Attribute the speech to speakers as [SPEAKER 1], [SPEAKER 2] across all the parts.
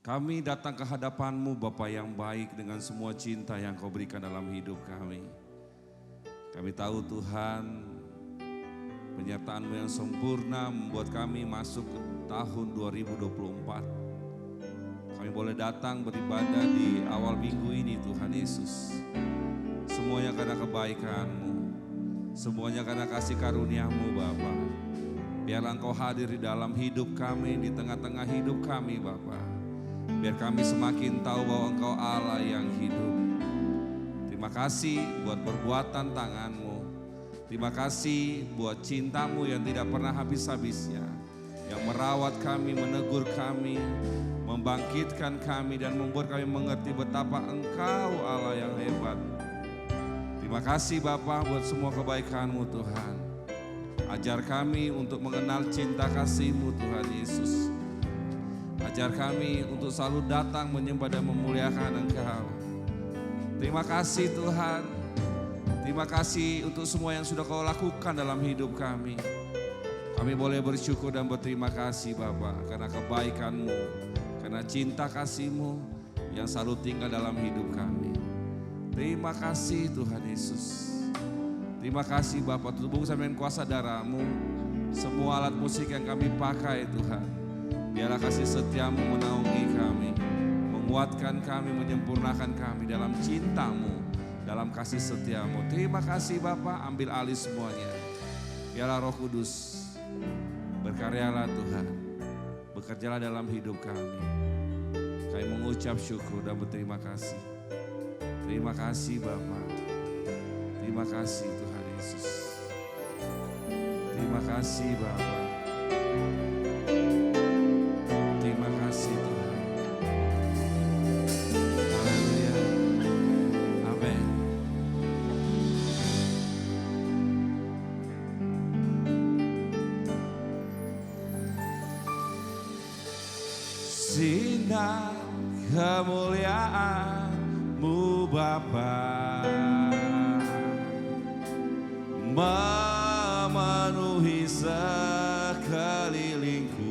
[SPEAKER 1] Kami datang ke hadapan-Mu Bapa yang baik dengan semua cinta yang Kau berikan dalam hidup kami. Kami tahu Tuhan, penyertaan-Mu yang sempurna membuat kami masuk ke tahun 2024. Kami boleh datang beribadah di awal minggu ini Tuhan Yesus. Semuanya karena kebaikan-Mu, semuanya karena kasih karunia-Mu Bapa. Biarlah Engkau hadir di dalam hidup kami, di tengah-tengah hidup kami Bapa. Biar kami semakin tahu bahwa Engkau Allah yang hidup. Terima kasih buat perbuatan tangan-Mu. Terima kasih buat cinta-Mu yang tidak pernah habis-habisnya. Yang merawat kami, menegur kami, membangkitkan kami dan membuat kami mengerti betapa Engkau Allah yang hebat. Terima kasih Bapa buat semua kebaikan-Mu Tuhan. Ajar kami untuk mengenal cinta kasih-Mu Tuhan Yesus. Ajar kami untuk selalu datang menyembah dan memuliakan Engkau. Terima kasih Tuhan. Terima kasih untuk semua yang sudah Kau lakukan dalam hidup kami. Kami boleh bersyukur dan berterima kasih Bapa karena kebaikan-Mu, karena cinta kasih-Mu yang selalu tinggal dalam hidup kami. Terima kasih Tuhan Yesus. Terima kasih Bapa, tubuh sampai kuasa darah-Mu, semua alat musik yang kami pakai Tuhan. Biarlah kasih setia-Mu menaungi kami, menguatkan kami, menyempurnakan kami dalam cinta-Mu, dalam kasih setia-Mu. Terima kasih Bapa, ambil alih semuanya. Biarlah Roh Kudus berkaryalah Tuhan, bekerjalah dalam hidup kami. Kami mengucap syukur dan berterima kasih. Terima kasih Bapa, terima kasih Tuhan Yesus. Terima kasih Bapa. Terima kasih Tuhan. Haleluya. Amin. Sinar kemuliaan-Mu Bapa memenuhi sekelilingku.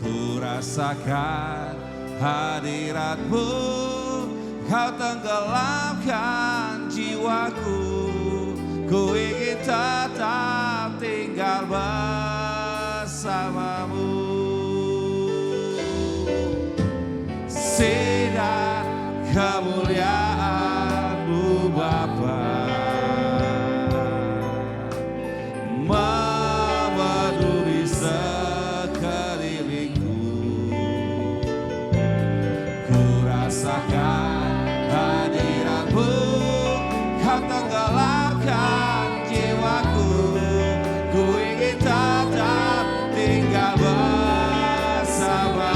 [SPEAKER 1] Ku rasakan hadirat-Mu, Kau tenggelamkan jiwaku. Ku ingin tetap tinggal bersama-Mu. Sinar kemuliaan-Mu Bapa memenuhi sekelilingku. Ku rasakan hadirat-Mu, Kau tenggelamkan jiwaku. Ku ingin tetap tinggal bersama-Mu.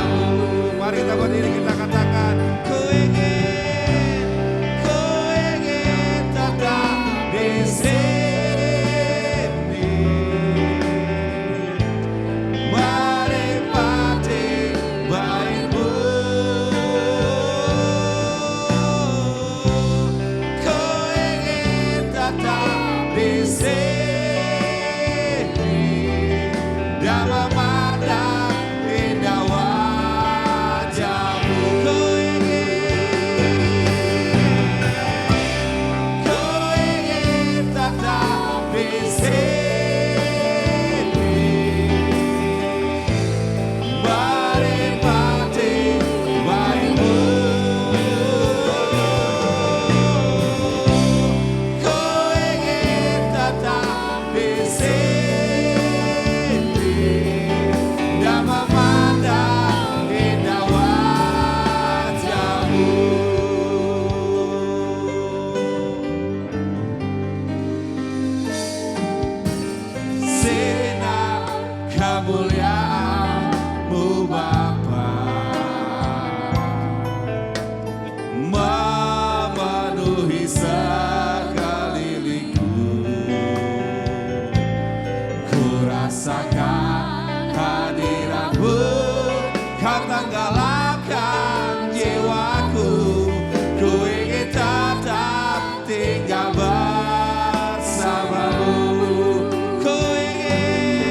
[SPEAKER 1] Mari kita berdiri, kita katakan, ku ingin tetap di sini, menikmati baik-Mu. Ku ingin tetap di sini dan memandang indah wajah-Mu. Ku ingin tetap di sini, menikmati baik-Mu. Ku ingin tetap di sini dan memandang indah wajah-Mu. Sinar kemuliaan-Mu Bapa memenuhi sekelilingku. Ku rasakan hadirat-Mu, Kau tenggelamkan jiwaku. Ku ingin tetap tinggal bersama-Mu. Ku ingin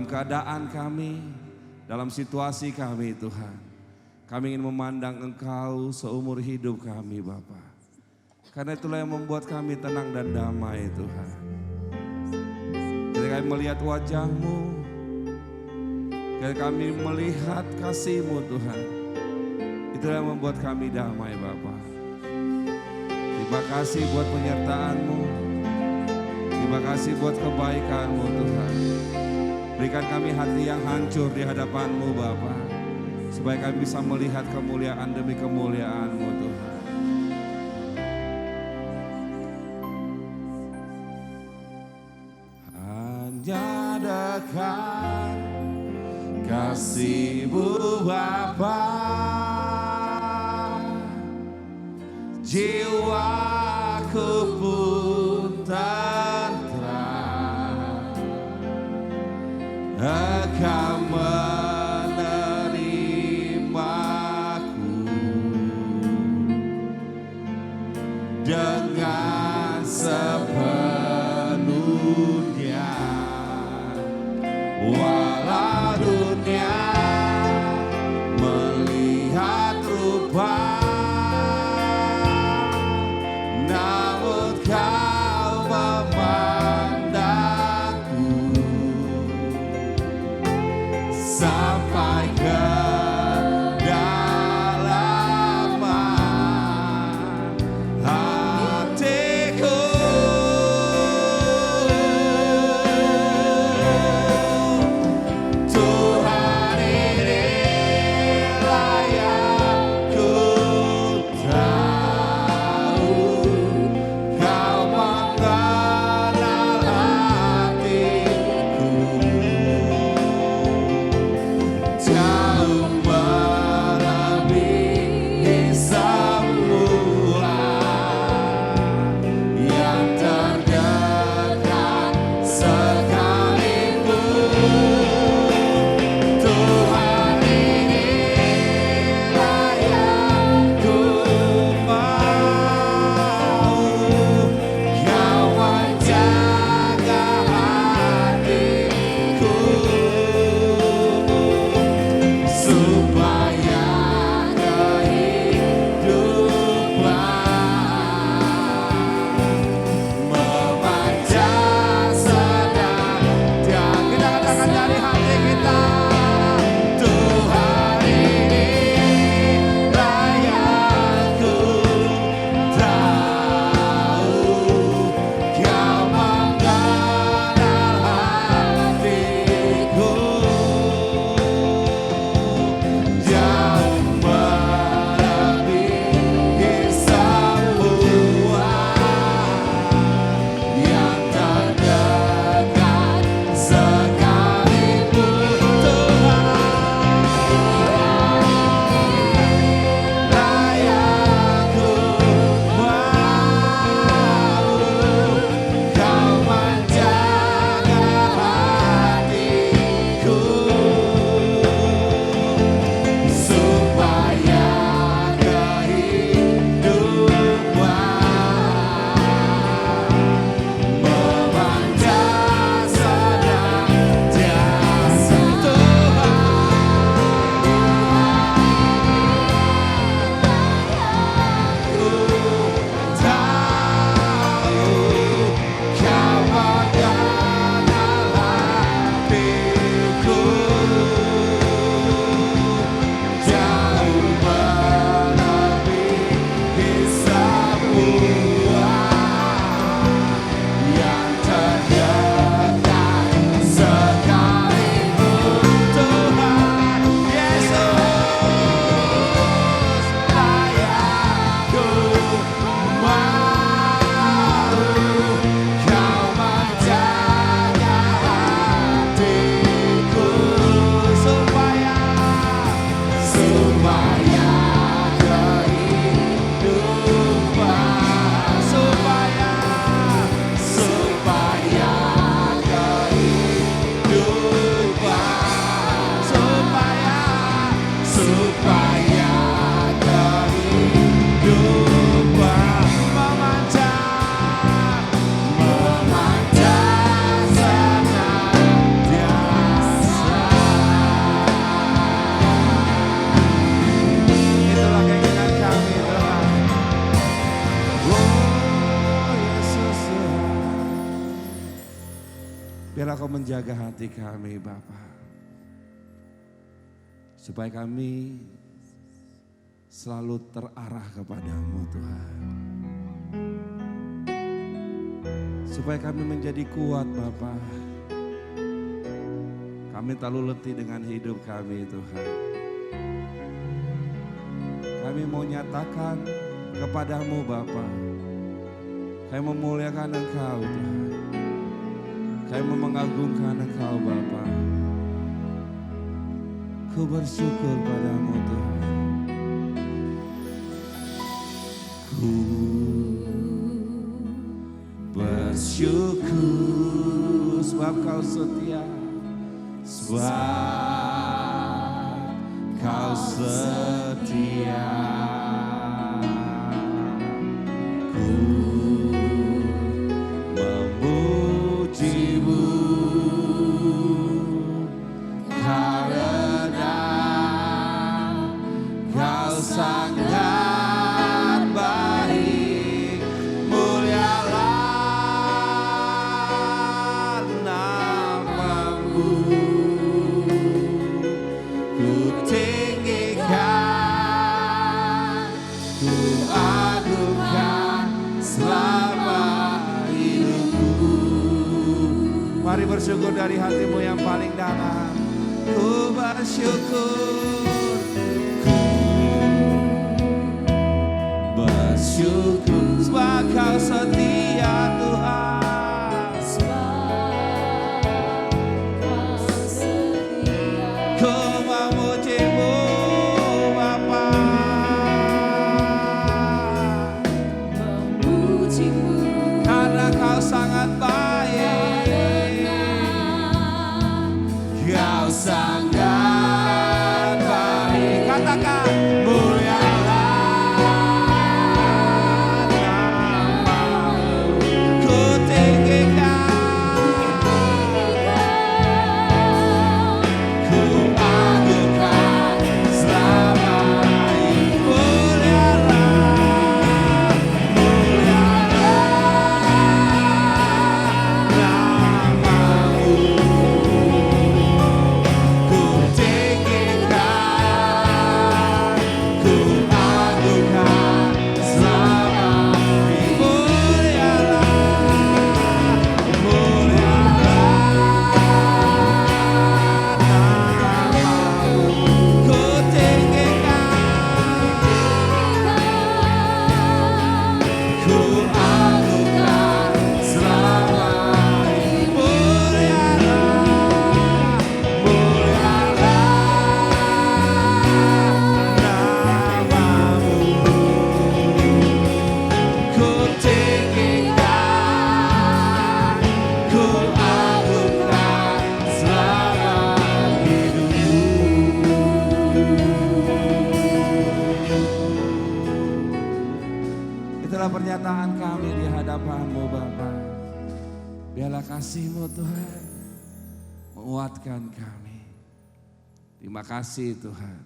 [SPEAKER 1] Keadaan kami, dalam situasi kami Tuhan, kami ingin memandang Engkau seumur hidup kami Bapa. Karena itulah yang membuat kami tenang dan damai Tuhan. Ketika kami melihat wajah-Mu, ketika kami melihat kasih-Mu Tuhan, itulah yang membuat kami damai Bapa. Terima kasih buat penyertaan-Mu, terima kasih buat kebaikan-Mu Tuhan. Berikan kami hati yang hancur di hadapan-Mu Bapa, supaya kami bisa melihat kemuliaan demi kemuliaan-Mu Tuhan. Hanya dekat kasih-Mu Bapa, jiwaku pun Engkau menerimaku dengan sepenuhnya, walau dunia melihat rupa, namun Kau memandangku sampai ke dalaman hatiku. Biarlah Kau menjaga hati kami Bapa, supaya kami selalu terarah kepadamu Tuhan. Supaya kami menjadi kuat Bapa. Kami terlalu letih dengan hidup kami Tuhan. Kami mau nyatakan kepadamu Bapa. Kami memuliakan Engkau Tuhan. Kami mau mengagungkan Engkau Bapa. Ku bersyukur padamu Tuhan. Ku bersyukur sebab Kau setia. Sebab Kau setia. Ku memujimu karena Kau sangat baik. Mulialah namamu. Ku tinggikan, ku agungkan selama hidupku. Mari bersyukur dari hatimu yang paling dalam. Ku bersyukur, ku bersyukur sebab Kau setia Tuhan. Ku memujimu Bapa. Karena Kau sangat baik. Kau sangat baik. Katakan mulialah namamu. Ku tinggikan, ku agungkan selama hidup. Mulialah, mulialah namamu. Ku tinggikan, ku agungkan selama hidup. Mulialah, mulialah namamu. Ku tinggikan, ku agungkan selama hidup. Itulah pernyataan kami di hadapan-Mu Bapa. Biarlah kasih-Mu Tuhan menguatkan kami. Terima kasih Tuhan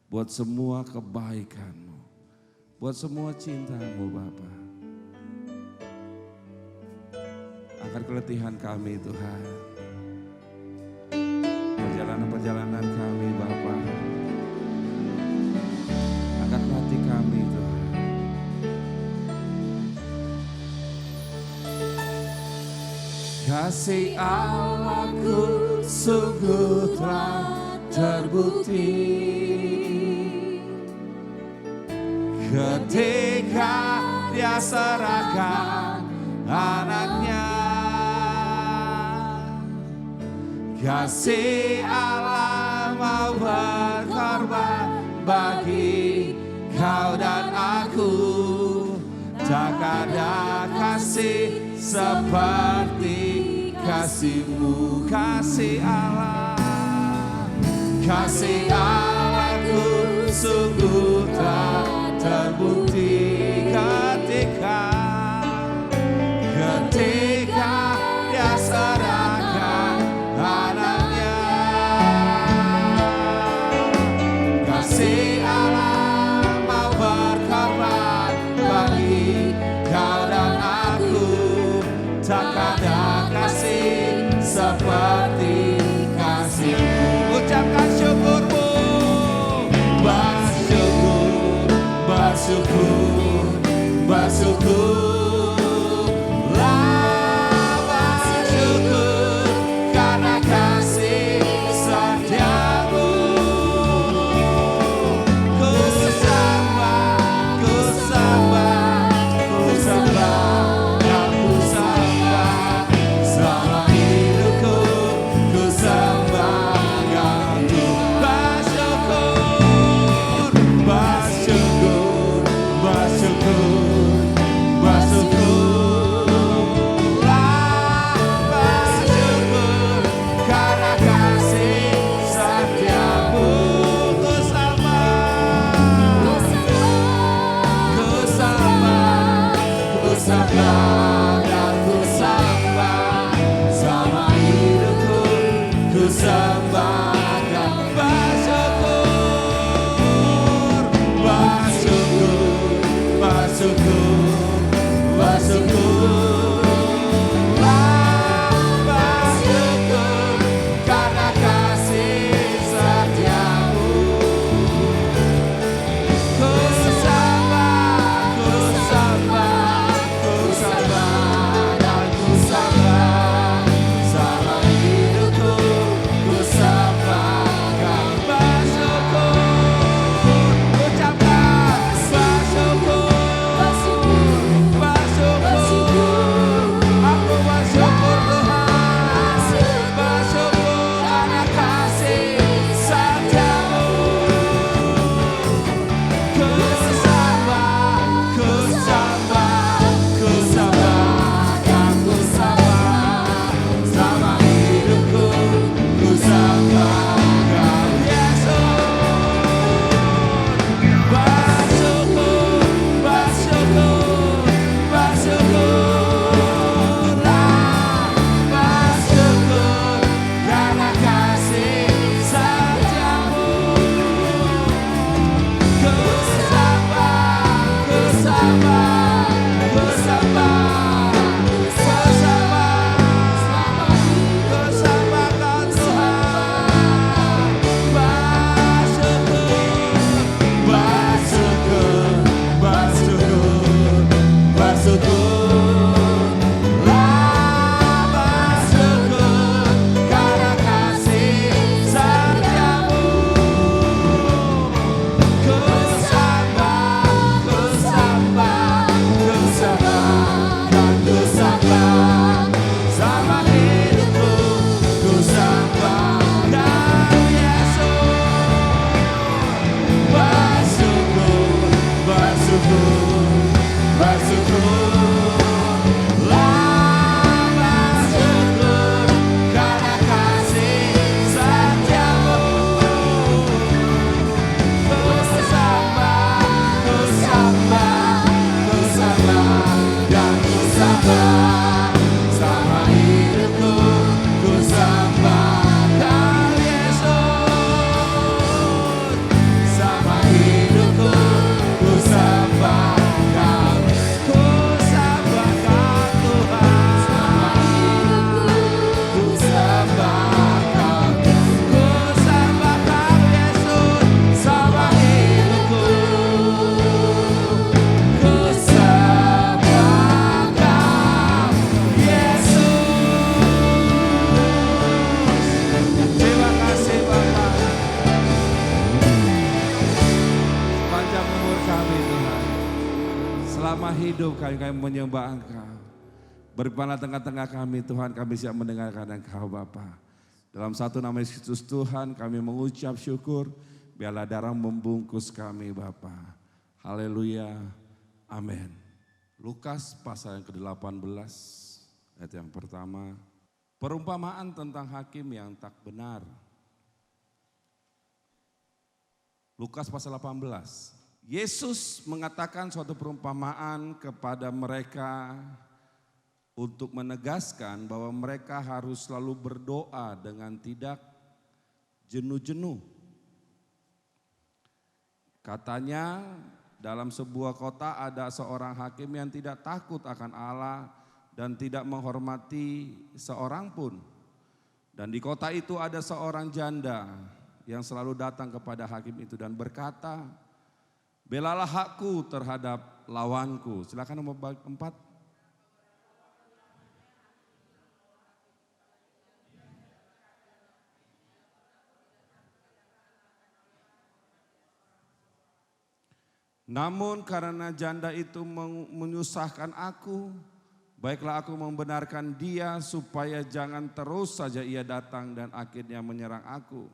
[SPEAKER 1] buat semua kebaikan-Mu, buat semua cinta-Mu Bapa. Angkat keletihan kami Tuhan, perjalanan-perjalanan kami Bapa. Angkat hati kami Tuhan. Kasih Allahku sungguh telah terbukti ketika Dia serahkan anaknya. Kasih Allah mau berkorban bagi kau dan aku. Tak ada kasih seperti kasih-Mu, kasih Allah. Kasih Allahku sungguh tak terbukti ketika Dia serahkan anaknya. Kasih Allah mau berkorban bagi kau dan aku. Tak ada kasih
[SPEAKER 2] seperti kasih-Mu.
[SPEAKER 1] Ucapkan syukurmu.
[SPEAKER 2] Bersyukur, bersyukur, bersyukur.
[SPEAKER 1] hidup kami menyembah Engkau. Berpala tengah-tengah kami Tuhan, kami siap mendengarkan Engkau Bapa. Dalam satu nama Yesus Kristus Tuhan kami mengucap syukur, biarlah darah membungkus kami Bapa. Haleluya, amin. Lukas pasal yang ke-18 ayat yang pertama. Perumpamaan tentang hakim yang tak benar. Lukas pasal 18. Yesus mengatakan suatu perumpamaan kepada mereka untuk menegaskan bahwa mereka harus selalu berdoa dengan tidak jenuh-jenuh. Katanya dalam sebuah kota ada seorang hakim yang tidak takut akan Allah dan tidak menghormati seorang pun. Dan di kota itu ada seorang janda yang selalu datang kepada hakim itu dan berkata, belalah hakku terhadap lawanku. Silakan nomor 4. Namun karena janda itu menyusahkan aku, baiklah aku membenarkan dia supaya jangan terus saja ia datang dan akhirnya menyerang aku.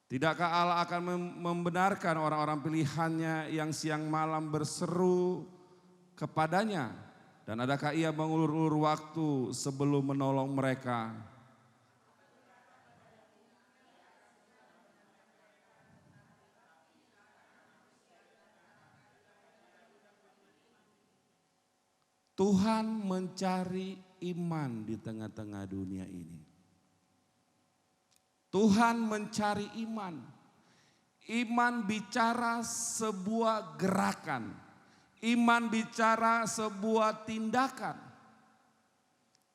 [SPEAKER 1] Tidakkah Allah akan membenarkan orang-orang pilihannya yang siang malam berseru kepadanya? Dan adakah ia mengulur-ulur waktu sebelum menolong mereka? Tuhan mencari iman di tengah-tengah dunia ini. Tuhan mencari iman. Iman bicara sebuah gerakan. Iman bicara sebuah tindakan.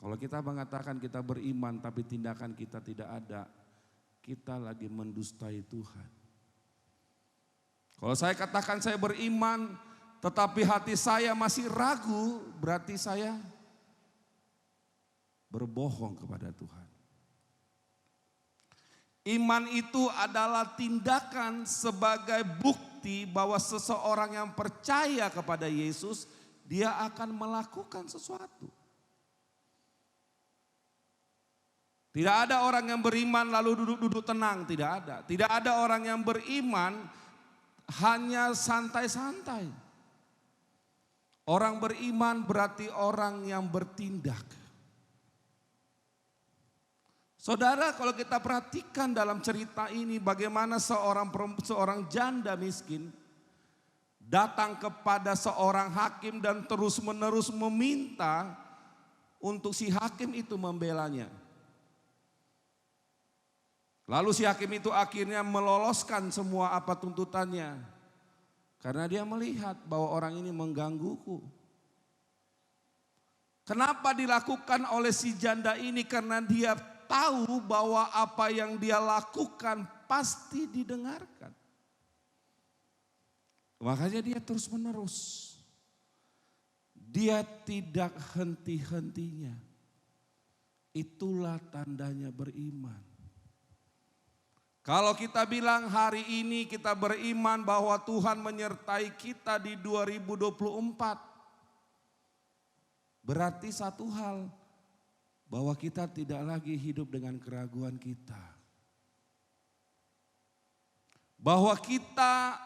[SPEAKER 1] Kalau kita mengatakan kita beriman tapi tindakan kita tidak ada, kita lagi mendustai Tuhan. Kalau saya katakan saya beriman, tetapi hati saya masih ragu, berarti saya berbohong kepada Tuhan. Iman itu adalah tindakan sebagai bukti bahwa seseorang yang percaya kepada Yesus, dia akan melakukan sesuatu. Tidak ada orang yang beriman lalu duduk-duduk tenang, tidak ada. Tidak ada orang yang beriman hanya santai-santai. Orang beriman berarti orang yang bertindak. Saudara, kalau kita perhatikan dalam cerita ini bagaimana seorang janda miskin datang kepada seorang hakim dan terus-menerus meminta untuk si hakim itu membelanya. Lalu si hakim itu akhirnya meloloskan semua apa tuntutannya. Karena dia melihat bahwa orang ini menggangguku. Kenapa dilakukan oleh si janda ini? Karena dia tahu bahwa apa yang dia lakukan pasti didengarkan. Makanya dia terus menerus. Dia tidak henti-hentinya. Itulah tandanya beriman. Kalau kita bilang hari ini kita beriman bahwa Tuhan menyertai kita di 2024. Berarti satu hal, bahwa kita tidak lagi hidup dengan keraguan kita. Bahwa kita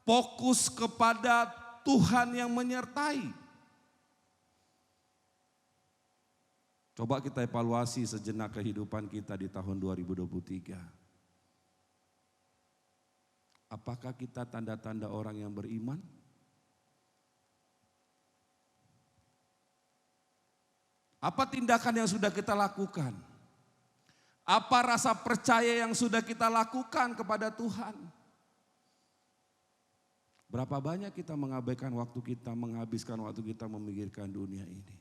[SPEAKER 1] fokus kepada Tuhan yang menyertai. Coba kita evaluasi sejenak kehidupan kita di tahun 2023. Apakah kita tanda-tanda orang yang beriman? Apa tindakan yang sudah kita lakukan? Apa rasa percaya yang sudah kita lakukan kepada Tuhan? Berapa banyak kita mengabaikan waktu kita, menghabiskan waktu kita memikirkan dunia ini?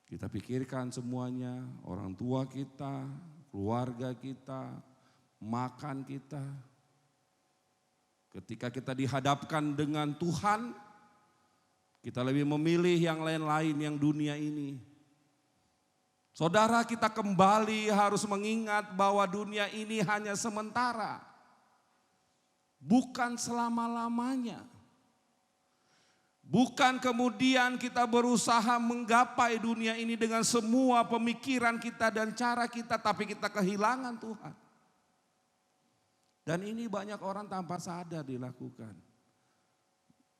[SPEAKER 1] Kita pikirkan semuanya, orang tua kita, keluarga kita, makan kita. Ketika kita dihadapkan dengan Tuhan, kita lebih memilih yang lain-lain yang dunia ini. Saudara, kita kembali harus mengingat bahwa dunia ini hanya sementara. Bukan selama-lamanya. Bukan kemudian kita berusaha menggapai dunia ini dengan semua pemikiran kita dan cara kita, tapi kita kehilangan Tuhan. Dan ini banyak orang tanpa sadar dilakukan.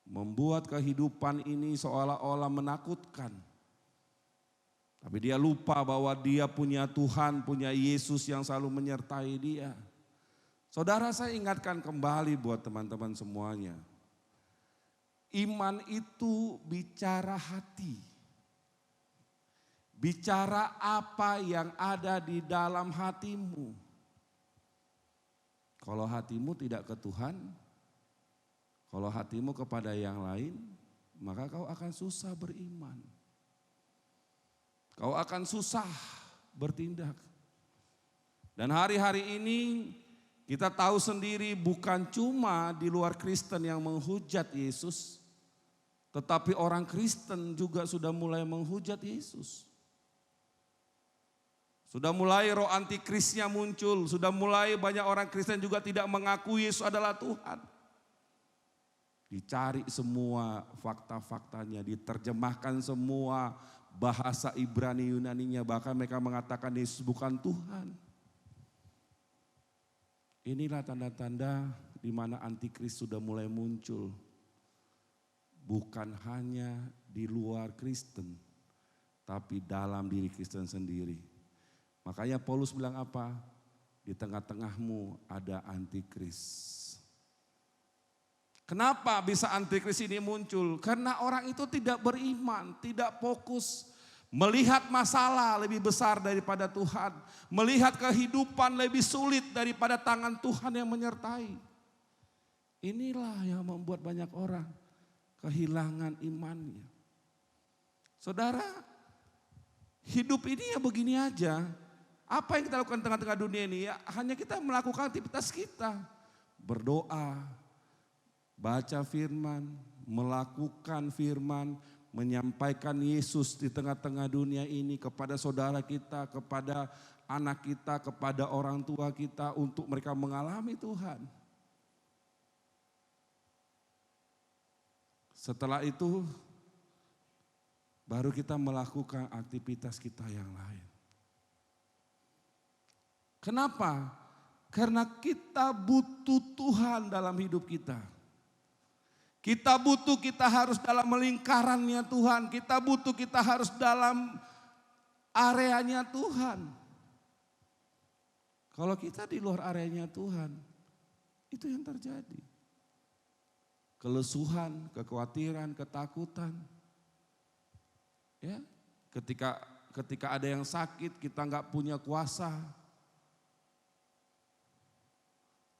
[SPEAKER 1] Membuat kehidupan ini seolah-olah menakutkan. Tapi dia lupa bahwa dia punya Tuhan, punya Yesus yang selalu menyertai dia. Saudara, saya ingatkan kembali buat teman-teman semuanya. Iman itu bicara hati. Bicara apa yang ada di dalam hatimu. Kalau hatimu tidak ke Tuhan, kalau hatimu kepada yang lain, maka kau akan susah beriman. Kau akan susah bertindak. Dan hari-hari ini kita tahu sendiri bukan cuma di luar Kristen yang menghujat Yesus, tetapi orang Kristen juga sudah mulai menghujat Yesus. Sudah mulai roh antikrisnya muncul, sudah mulai banyak orang Kristen juga tidak mengakui Yesus adalah Tuhan. Dicari semua fakta-faktanya, diterjemahkan semua bahasa Ibrani Yunaninya, bahkan mereka mengatakan Yesus bukan Tuhan. Inilah tanda-tanda di mana antikris sudah mulai muncul. Bukan hanya di luar Kristen, tapi dalam diri Kristen sendiri. Makanya Paulus bilang apa? Di tengah-tengahmu ada antikris. Kenapa bisa antikris ini muncul? Karena orang itu tidak beriman, tidak fokus. Melihat masalah lebih besar daripada Tuhan. Melihat kehidupan lebih sulit daripada tangan Tuhan yang menyertai. Inilah yang membuat banyak orang kehilangan imannya. Saudara, hidup ini ya begini aja. Apa yang kita lakukan di tengah-tengah dunia ini? Ya, hanya kita melakukan aktivitas kita. Berdoa, baca firman, melakukan firman, menyampaikan Yesus di tengah-tengah dunia ini kepada saudara kita, kepada anak kita, kepada orang tua kita untuk mereka mengalami Tuhan. Setelah itu baru kita melakukan aktivitas kita yang lain. Kenapa? Karena kita butuh Tuhan dalam hidup kita. Kita butuh, kita harus dalam lingkarannya Tuhan. Kita butuh, kita harus dalam areanya Tuhan. Kalau kita di luar areanya Tuhan, itu yang terjadi. Kelesuhan, kekhawatiran, ketakutan. Ya, ketika ada yang sakit, kita nggak punya kuasa.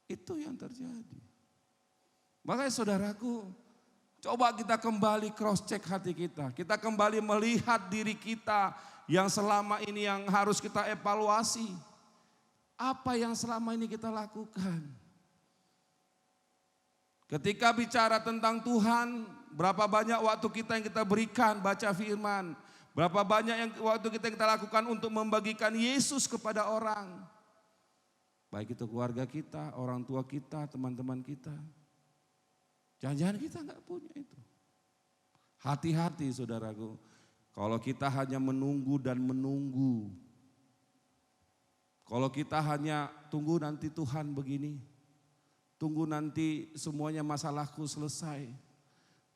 [SPEAKER 1] Itu yang terjadi. Makanya saudaraku, coba kita kembali cross check hati kita. Kita kembali melihat diri kita yang selama ini yang harus kita evaluasi. Apa yang selama ini kita lakukan? Ketika bicara tentang Tuhan, berapa banyak waktu kita yang kita berikan baca firman. Berapa banyak yang waktu kita yang kita lakukan untuk membagikan Yesus kepada orang. Baik itu keluarga kita, orang tua kita, teman-teman kita. Jangan-jangan kita nggak punya itu. Hati-hati saudaraku. Kalau kita hanya menunggu dan menunggu. Kalau kita hanya tunggu nanti Tuhan begini. Tunggu nanti semuanya masalahku selesai.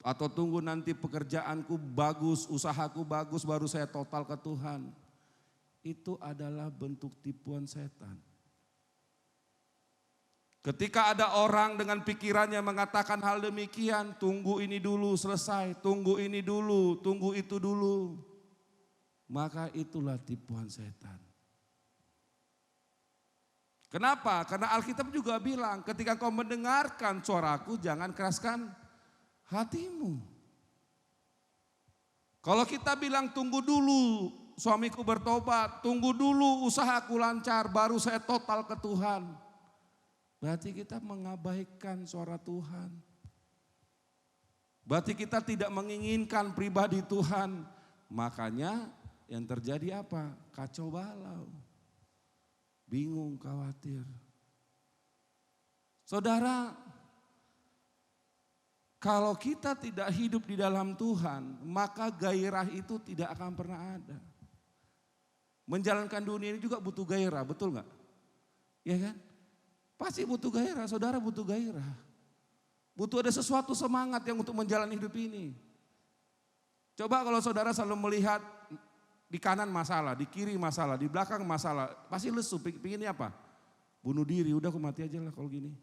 [SPEAKER 1] Atau tunggu nanti pekerjaanku bagus, usahaku bagus baru saya total ke Tuhan. Itu adalah bentuk tipuan setan. Ketika ada orang dengan pikirannya mengatakan hal demikian, tunggu ini dulu selesai, tunggu ini dulu, tunggu itu dulu. Maka itulah tipuan setan. Kenapa? Karena Alkitab juga bilang ketika kau mendengarkan suaraku jangan keraskan hatimu. Kalau kita bilang tunggu dulu suamiku bertobat, tunggu dulu usahaku lancar baru saya total ke Tuhan. Berarti kita mengabaikan suara Tuhan. Berarti kita tidak menginginkan pribadi Tuhan. Makanya yang terjadi apa? Kacau balau. Bingung, khawatir. Saudara, kalau kita tidak hidup di dalam Tuhan, maka gairah itu tidak akan pernah ada. Menjalankan dunia ini juga butuh gairah, betul gak? Ya kan? Pasti butuh gairah, saudara butuh gairah. Butuh ada sesuatu semangat yang untuk menjalani hidup ini. Coba kalau saudara selalu melihat di kanan masalah, di kiri masalah, di belakang masalah. Pasti lesu, pinginnya apa? Bunuh diri, udah aku mati aja lah kalau gini.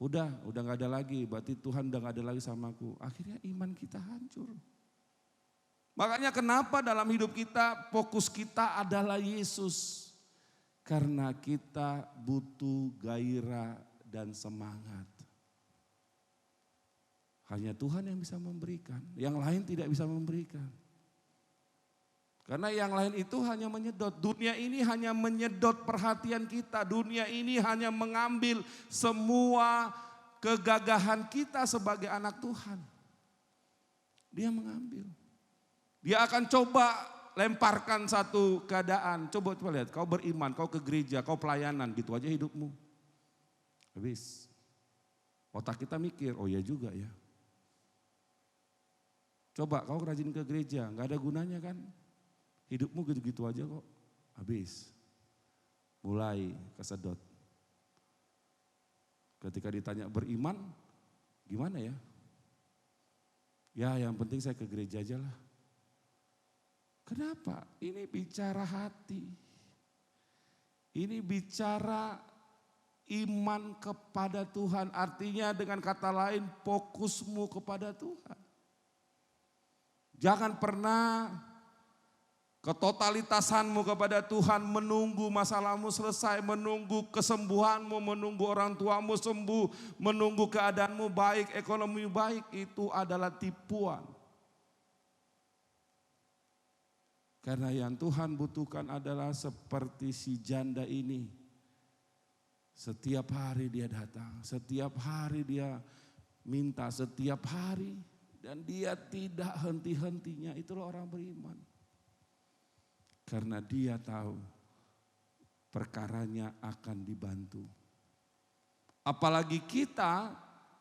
[SPEAKER 1] Udah gak ada lagi, berarti Tuhan udah gak ada lagi sama aku. Akhirnya iman kita hancur. Makanya kenapa dalam hidup kita fokus kita adalah Yesus. Karena kita butuh gairah dan semangat. Hanya Tuhan yang bisa memberikan, yang lain tidak bisa memberikan. Karena yang lain itu hanya menyedot, dunia ini hanya menyedot perhatian kita, dunia ini hanya mengambil semua kegagahan kita sebagai anak Tuhan. Dia mengambil. Dia akan coba lemparkan satu keadaan, coba lihat, kau beriman, kau ke gereja, kau pelayanan, gitu aja hidupmu. Habis. Otak kita mikir, oh ya juga ya. Coba kau rajin ke gereja, gak ada gunanya kan? Hidupmu gitu-gitu aja kok, habis. Mulai kesedot. Ketika ditanya beriman, gimana ya? Ya yang penting saya ke gereja aja lah. Kenapa? Ini bicara hati. Ini bicara iman kepada Tuhan, artinya dengan kata lain fokusmu kepada Tuhan. Jangan pernah ketotalitasanmu kepada Tuhan, menunggu masalahmu selesai, menunggu kesembuhanmu, menunggu orang tuamu sembuh, menunggu keadaanmu baik, ekonomi baik, itu adalah tipuan. Karena yang Tuhan butuhkan adalah seperti si janda ini. Setiap hari dia datang, setiap hari dia minta, setiap hari. Dan dia tidak henti-hentinya, itulah orang beriman. Karena dia tahu perkaranya akan dibantu. Apalagi kita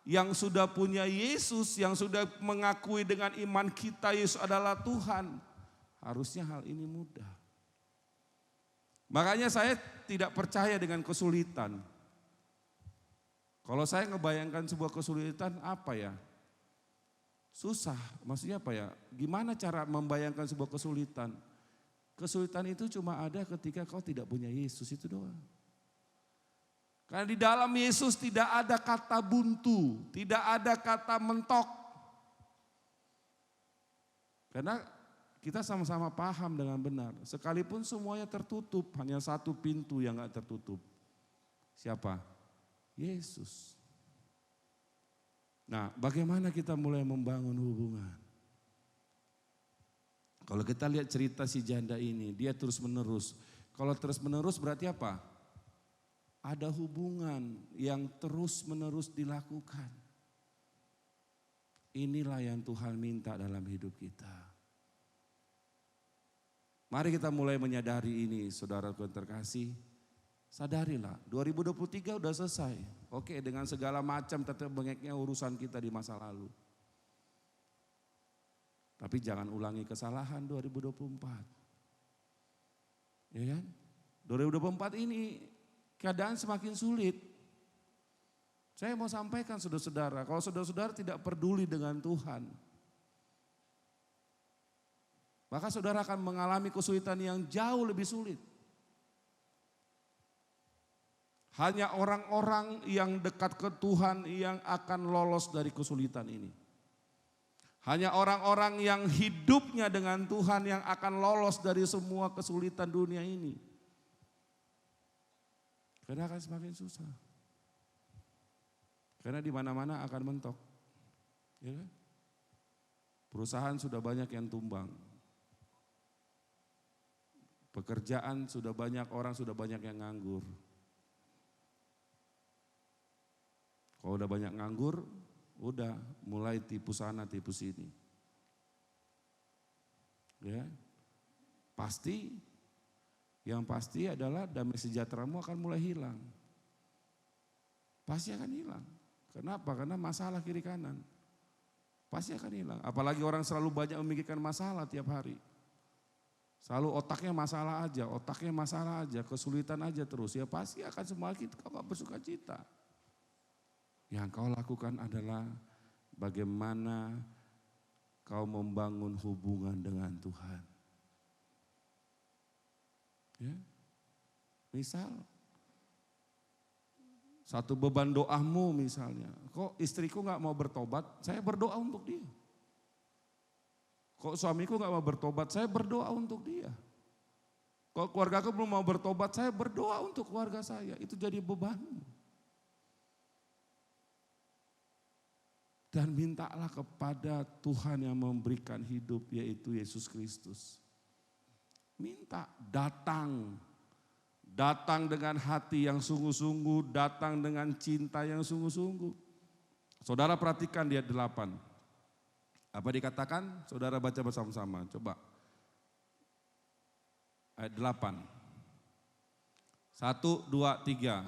[SPEAKER 1] yang sudah punya Yesus, yang sudah mengakui dengan iman kita Yesus adalah Tuhan. Harusnya hal ini mudah. Makanya saya tidak percaya dengan kesulitan. Kalau saya ngebayangkan sebuah kesulitan apa ya? Susah, maksudnya apa ya? Gimana cara membayangkan sebuah kesulitan? Kesulitan itu cuma ada ketika kau tidak punya Yesus, itu doang. Karena di dalam Yesus tidak ada kata buntu, tidak ada kata mentok. Karena kita sama-sama paham dengan benar, sekalipun semuanya tertutup, hanya satu pintu yang gak tertutup. Siapa? Yesus. Nah, bagaimana kita mulai membangun hubungan? Kalau kita lihat cerita si janda ini, dia terus menerus. Kalau terus menerus berarti apa? Ada hubungan yang terus menerus dilakukan. Inilah yang Tuhan minta dalam hidup kita. Mari kita mulai menyadari ini, saudaraku yang terkasih. Sadarilah, 2023 udah selesai. Oke, dengan segala macam tetap bengeknya urusan kita di masa lalu. Tapi jangan ulangi kesalahan 2024. Ya kan? 2024 ini keadaan semakin sulit. Saya mau sampaikan saudara-saudara, kalau saudara-saudara tidak peduli dengan Tuhan, maka saudara akan mengalami kesulitan yang jauh lebih sulit. Hanya orang-orang yang dekat ke Tuhan yang akan lolos dari kesulitan ini. Hanya orang-orang yang hidupnya dengan Tuhan yang akan lolos dari semua kesulitan dunia ini. Karena akan semakin susah. Karena di mana-mana akan mentok. Ya kan? Perusahaan sudah banyak yang tumbang. Pekerjaan sudah banyak, orang sudah banyak yang nganggur. Kalau udah banyak nganggur, udah mulai tipu sana, tipu sini. Ya, pasti, yang pasti adalah damai sejahteramu akan mulai hilang. Pasti akan hilang. Kenapa? Karena masalah kiri kanan. Pasti akan hilang. Apalagi orang selalu banyak memikirkan masalah tiap hari. Selalu otaknya masalah aja, kesulitan aja terus. Ya pasti akan semakin kau gak bersuka cita. Yang kau lakukan adalah bagaimana kau membangun hubungan dengan Tuhan. Ya. Misal, satu beban doamu misalnya, kok istriku gak mau bertobat, saya berdoa untuk dia. Kok suamiku gak mau bertobat, saya berdoa untuk dia. Kok keluargaku belum mau bertobat, saya berdoa untuk keluarga saya, itu jadi bebanmu. Dan mintalah kepada Tuhan yang memberikan hidup, yaitu Yesus Kristus. Minta, datang. Datang dengan hati yang sungguh-sungguh, datang dengan cinta yang sungguh-sungguh. Saudara perhatikan di ayat 8. Apa dikatakan? Saudara baca bersama-sama, coba. Ayat 8. 1, 2, 3.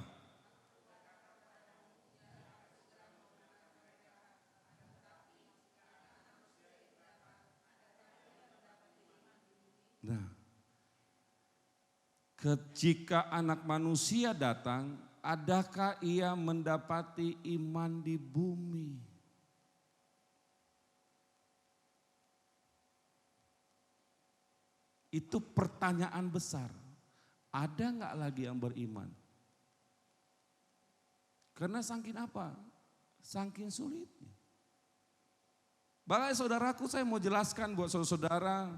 [SPEAKER 1] Nah, jika anak manusia datang, adakah ia mendapati iman di bumi? Itu pertanyaan besar. Ada nggak lagi yang beriman? Karena saking apa? Saking sulitnya. Bahkan saudaraku, saya mau jelaskan buat saudara,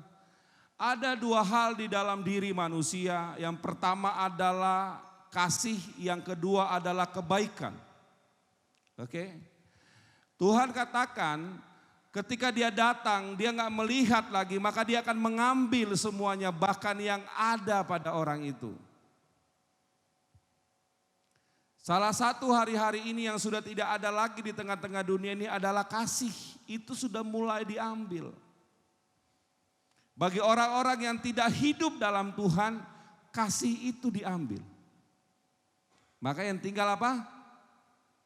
[SPEAKER 1] ada dua hal di dalam diri manusia. Yang pertama adalah kasih, yang kedua adalah kebaikan. Oke? Tuhan katakan ketika dia datang, dia nggak melihat lagi, maka dia akan mengambil semuanya, bahkan yang ada pada orang itu. Salah satu hari-hari ini yang sudah tidak ada lagi di tengah-tengah dunia ini adalah kasih. Itu sudah mulai diambil. Bagi orang-orang yang tidak hidup dalam Tuhan, kasih itu diambil. Maka yang tinggal apa?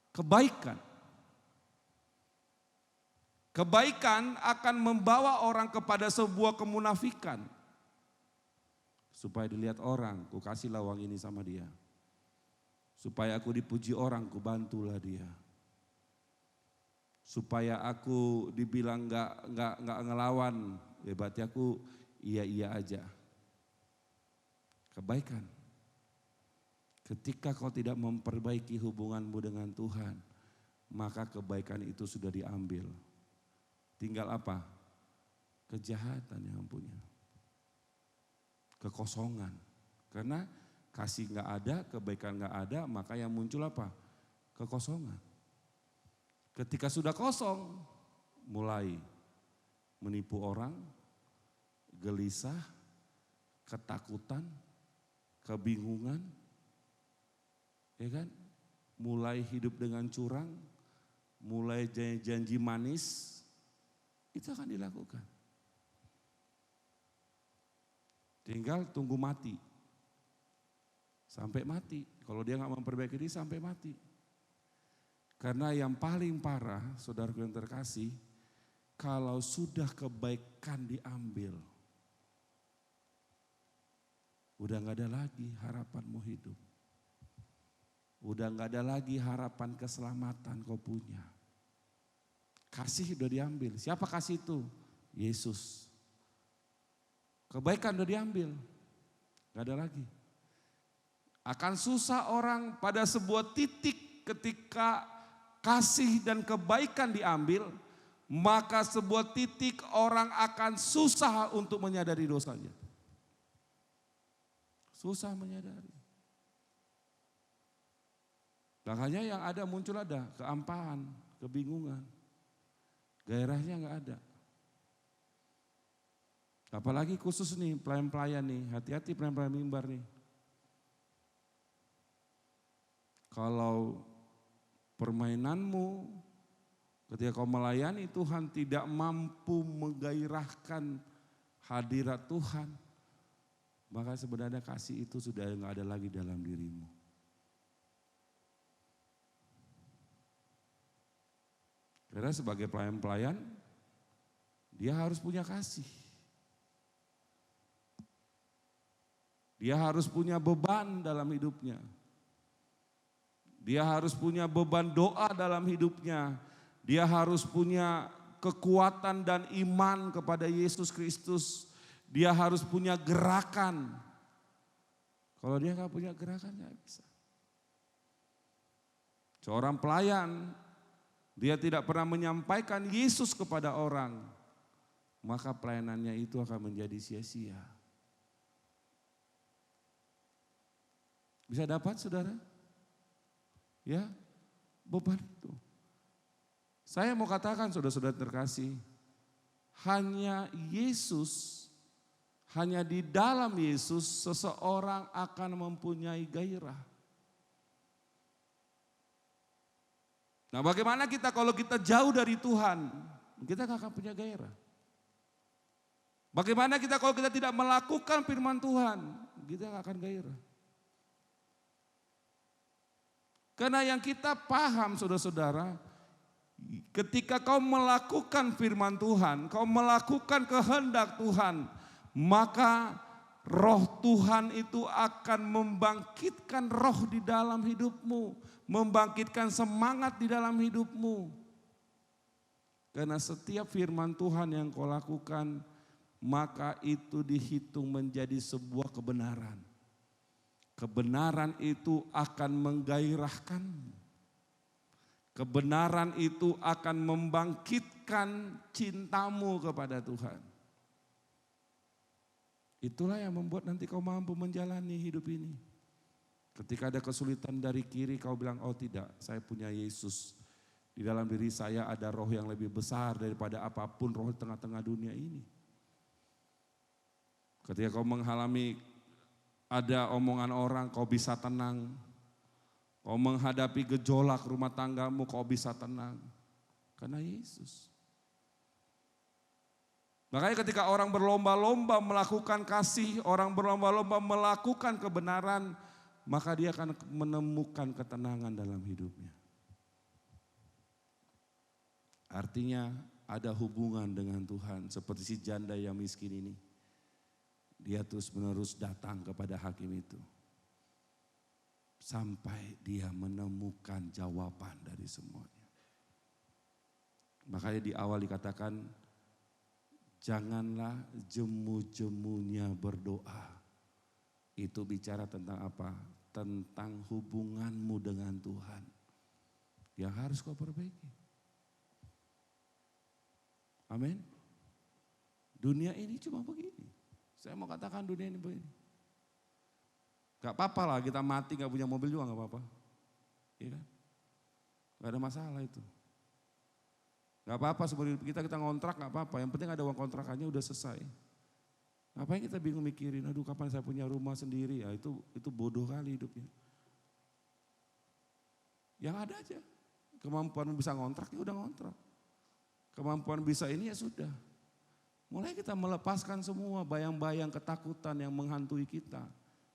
[SPEAKER 1] Kebaikan. Kebaikan akan membawa orang kepada sebuah kemunafikan. Supaya dilihat orang, ku kasih lawang ini sama dia. Supaya aku dipuji orang, ku bantulah dia. Supaya aku dibilang nggak ngelawan, ya berarti aku iya aja. Kebaikan. Ketika kau tidak memperbaiki hubunganmu dengan Tuhan, maka kebaikan itu sudah diambil. Tinggal apa? Kejahatan yang punya. Kekosongan. Karena kasih nggak ada, kebaikan nggak ada, maka yang muncul apa? Kekosongan. Ketika sudah kosong, mulai menipu orang, gelisah, ketakutan, kebingungan, ya kan? Mulai hidup dengan curang, mulai janji manis, itu akan dilakukan. Tinggal tunggu mati. Sampai mati. Kalau dia nggak memperbaiki diri sampai mati. Karena yang paling parah, saudaraku yang terkasih, kalau sudah kebaikan diambil, udah nggak ada lagi harapanmu hidup. Udah nggak ada lagi harapan keselamatan kau punya. Kasih udah diambil. Siapa kasih itu? Yesus. Kebaikan udah diambil. Nggak ada lagi. Akan susah orang pada sebuah titik ketika kasih dan kebaikan diambil, maka sebuah titik orang akan susah untuk menyadari dosanya. Susah menyadari. Makanya yang ada muncul ada keampaan, kebingungan. Gairahnya nggak ada. Apalagi khusus nih pelayan-pelayan nih, hati-hati pelayan-pelayan mimbar nih. Kalau permainanmu ketika kau melayani Tuhan tidak mampu menggairahkan hadirat Tuhan, maka sebenarnya kasih itu sudah nggak ada lagi dalam dirimu. Karena sebagai pelayan-pelayan, dia harus punya kasih. Dia harus punya beban dalam hidupnya. Dia harus punya beban doa dalam hidupnya. Dia harus punya kekuatan dan iman kepada Yesus Kristus. Dia harus punya gerakan. Kalau dia nggak punya gerakan nggak bisa. Seorang pelayan, dia tidak pernah menyampaikan Yesus kepada orang, maka pelayanannya itu akan menjadi sia-sia. Bisa dapat saudara? Ya, beban itu. Saya mau katakan saudara-saudara terkasih, hanya Yesus, hanya di dalam Yesus seseorang akan mempunyai gairah. Nah, bagaimana kita kalau kita jauh dari Tuhan, kita gak akan punya gairah. Bagaimana kita kalau kita tidak melakukan firman Tuhan, kita gak akan gairah. Karena yang kita paham saudara-saudara, ketika kau melakukan firman Tuhan, kau melakukan kehendak Tuhan, maka roh Tuhan itu akan membangkitkan roh di dalam hidupmu, membangkitkan semangat di dalam hidupmu. Karena setiap firman Tuhan yang kau lakukan, maka itu dihitung menjadi sebuah kebenaran. Kebenaran itu akan menggairahkanmu. Kebenaran itu akan membangkitkan cintamu kepada Tuhan. Itulah yang membuat nanti kau mampu menjalani hidup ini. Ketika ada kesulitan dari kiri, kau bilang, oh tidak, saya punya Yesus. Di dalam diri saya ada roh yang lebih besar daripada apapun roh di tengah-tengah dunia ini. Ketika kau mengalami ada omongan orang, kau bisa tenang. Kau menghadapi gejolak rumah tanggamu, kau bisa tenang. Karena Yesus. Makanya ketika orang berlomba-lomba melakukan kasih, orang berlomba-lomba melakukan kebenaran, maka dia akan menemukan ketenangan dalam hidupnya. Artinya ada hubungan dengan Tuhan, seperti si janda yang miskin ini. Dia terus menerus datang kepada hakim itu. Sampai dia menemukan jawaban dari semuanya. Makanya di awal dikatakan, janganlah jemu-jemunya berdoa. Itu bicara tentang apa? Tentang hubunganmu dengan Tuhan. Yang harus kau perbaiki. Amin. Dunia ini cuma begini. Saya mau katakan dunia ini begini. Gak apa-apa lah kita mati gak punya mobil juga gak apa-apa. Iya kan? Gak ada masalah itu. Gak apa-apa seperti kita ngontrak gak apa-apa. Yang penting ada uang kontrakannya udah selesai. Ngapain kita bingung mikirin, aduh kapan saya punya rumah sendiri. Ya itu bodoh kali hidupnya. Yang ada aja. Kemampuan bisa ngontrak ya udah ngontrak. Kemampuan bisa ini ya sudah. Mulai kita melepaskan semua bayang-bayang ketakutan yang menghantui kita.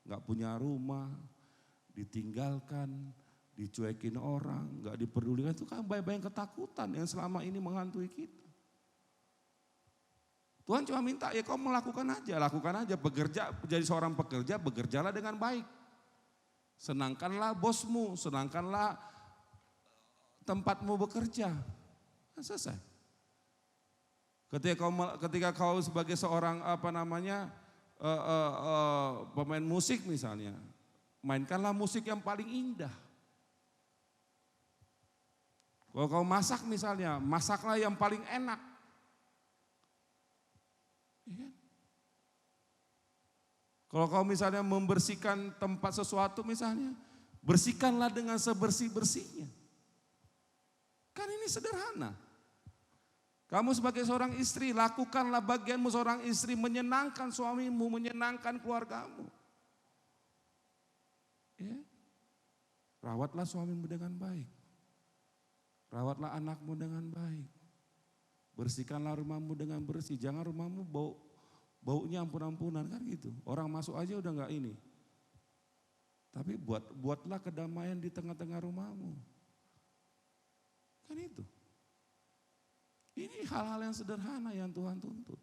[SPEAKER 1] Gak punya rumah, ditinggalkan, dicuekin orang, gak diperdulikan. Itu kan bayang-bayang ketakutan yang selama ini menghantui kita. Tuhan cuma minta ya kau melakukan aja, bekerja, jadi seorang pekerja, bekerjalah dengan baik. Senangkanlah bosmu, senangkanlah tempatmu bekerja. Nah, selesai. Ketika kau sebagai seorang pemain musik misalnya, mainkanlah musik yang paling indah. Kalau kau masak misalnya, masaklah yang paling enak. Ya. Kalau kau misalnya membersihkan tempat sesuatu misalnya, bersihkanlah dengan sebersih-bersihnya. Kan ini sederhana. Kamu sebagai seorang istri, lakukanlah bagianmu seorang istri, menyenangkan suamimu, menyenangkan keluargamu. Ya. Rawatlah suamimu dengan baik. Rawatlah anakmu dengan baik. Bersihkanlah rumahmu dengan bersih. Jangan rumahmu baunya ampun-ampunan kan gitu. Orang masuk aja udah enggak ini. Tapi buatlah kedamaian di tengah-tengah rumahmu. Kan itu. Ini hal-hal yang sederhana yang Tuhan tuntut.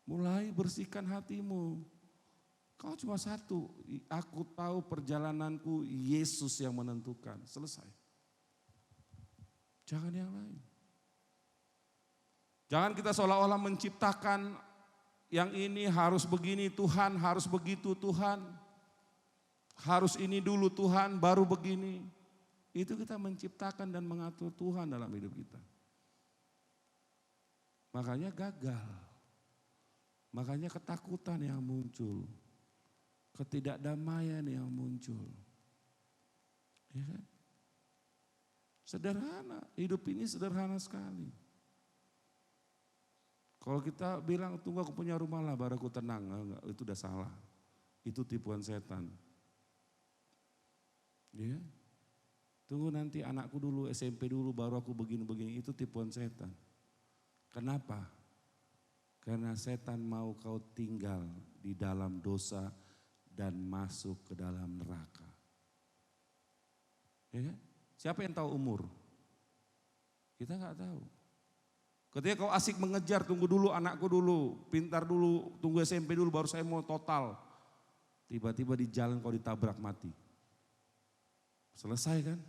[SPEAKER 1] Mulai bersihkan hatimu. Kau cuma satu, aku tahu perjalananku Yesus yang menentukan. Selesai. Jangan yang lain. Jangan kita seolah-olah menciptakan yang ini harus begini Tuhan, harus begitu Tuhan. Harus ini dulu Tuhan, baru begini. Itu kita menciptakan dan mengatur Tuhan dalam hidup kita. Makanya gagal. Makanya ketakutan yang muncul. Ketidakdamaian yang muncul. Ya kan? Sederhana, hidup ini sederhana sekali. Kalau kita bilang tunggu aku punya rumah lah baru aku tenang, enggak, itu udah salah. Itu tipuan setan. Ya. Tunggu nanti anakku dulu, SMP dulu baru aku begini-begini, itu tipuan setan. Kenapa? Karena setan mau kau tinggal di dalam dosa dan masuk ke dalam neraka. Ya kan? Siapa yang tahu umur? Kita nggak tahu. Ketika kau asik mengejar, tunggu dulu anakku dulu, pintar dulu, tunggu SMP dulu baru saya mau total. Tiba-tiba di jalan kau ditabrak mati. Selesai kan?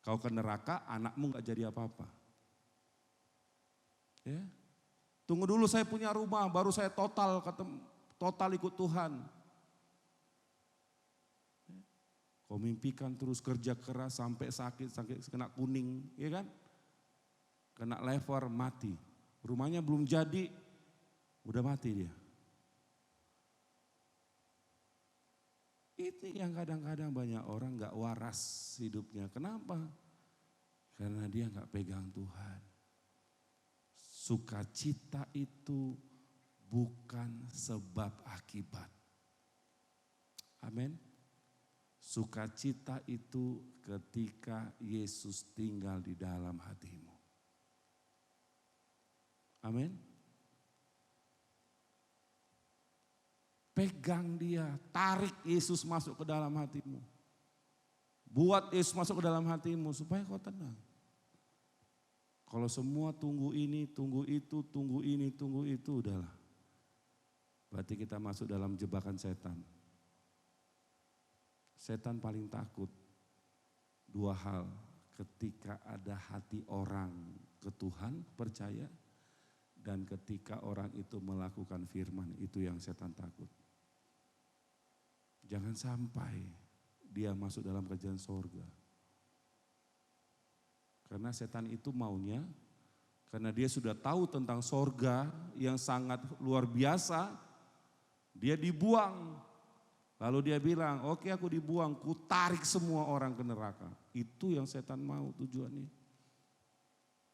[SPEAKER 1] Kau ke neraka, anakmu nggak jadi apa-apa. Ya. Tunggu dulu saya punya rumah, baru saya total ikut Tuhan. Kau mimpikan terus kerja keras sampai sakit kena kuning, ya kan? Kena lever, mati. Rumahnya belum jadi, udah mati dia. Ini yang kadang-kadang banyak orang gak waras hidupnya. Kenapa? Karena dia gak pegang Tuhan. Sukacita itu bukan sebab akibat. Amin. Sukacita itu ketika Yesus tinggal di dalam hatimu. Amin. Pegang dia, tarik Yesus masuk ke dalam hatimu. Buat Yesus masuk ke dalam hatimu supaya kau tenang. Kalau semua tunggu ini, tunggu itu, tunggu ini, tunggu itu, udahlah. Berarti kita masuk dalam jebakan setan. Setan paling takut dua hal, ketika ada hati orang ke Tuhan percaya dan ketika orang itu melakukan firman, itu yang setan takut. Jangan sampai dia masuk dalam kerajaan sorga. Karena setan itu maunya, karena dia sudah tahu tentang sorga yang sangat luar biasa, dia dibuang. Lalu dia bilang, oke aku dibuang, ku tarik semua orang ke neraka. Itu yang setan mau tujuannya.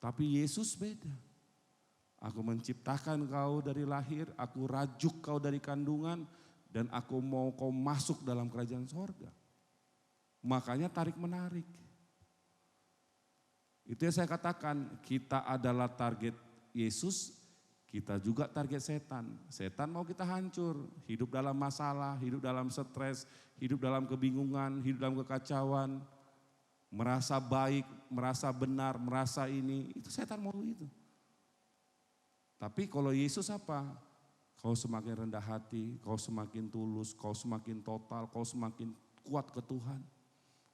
[SPEAKER 1] Tapi Yesus beda. Aku menciptakan kau dari lahir, aku rajuk kau dari kandungan, dan aku mau kau masuk dalam kerajaan sorga. Makanya tarik menarik. Itu yang saya katakan, kita adalah target Yesus, kita juga target setan. Setan mau kita hancur, hidup dalam masalah, hidup dalam stres, hidup dalam kebingungan, hidup dalam kekacauan, merasa baik, merasa benar, merasa ini, itu setan mau itu. Tapi kalau Yesus apa? Kau semakin rendah hati, kau semakin tulus, kau semakin total, kau semakin kuat ke Tuhan.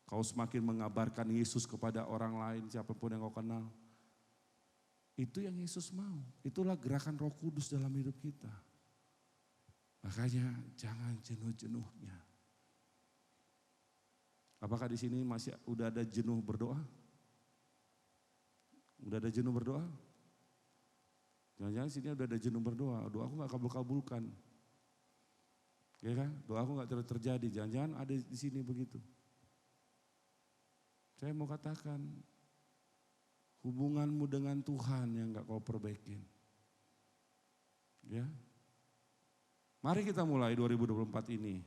[SPEAKER 1] Kau semakin mengabarkan Yesus kepada orang lain, siapapun yang kau kenal. Itu yang Yesus mau. Itulah gerakan Roh Kudus dalam hidup kita. Makanya jangan jenuh-jenuhnya. Apakah di sini masih udah ada jenuh berdoa? Udah ada jenuh berdoa? Jangan-jangan sini udah ada jenuh berdoa. Doaku gak kabul-kabulkan. Ya kan? Doaku gak terjadi. Jangan-jangan ada di sini begitu. Saya mau katakan, hubunganmu dengan Tuhan yang gak kau perbaikin. Ya. Mari kita mulai 2024 ini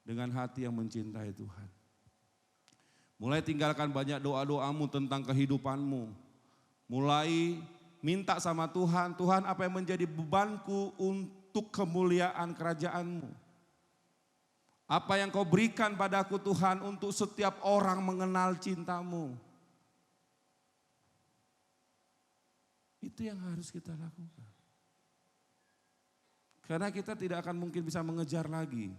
[SPEAKER 1] dengan hati yang mencintai Tuhan. Mulai tinggalkan banyak doa-doamu tentang kehidupanmu. Mulai minta sama Tuhan, Tuhan apa yang menjadi bebanku untuk kemuliaan kerajaanmu. Apa yang kau berikan padaku Tuhan untuk setiap orang mengenal cintamu. Itu yang harus kita lakukan. Karena kita tidak akan mungkin bisa mengejar lagi.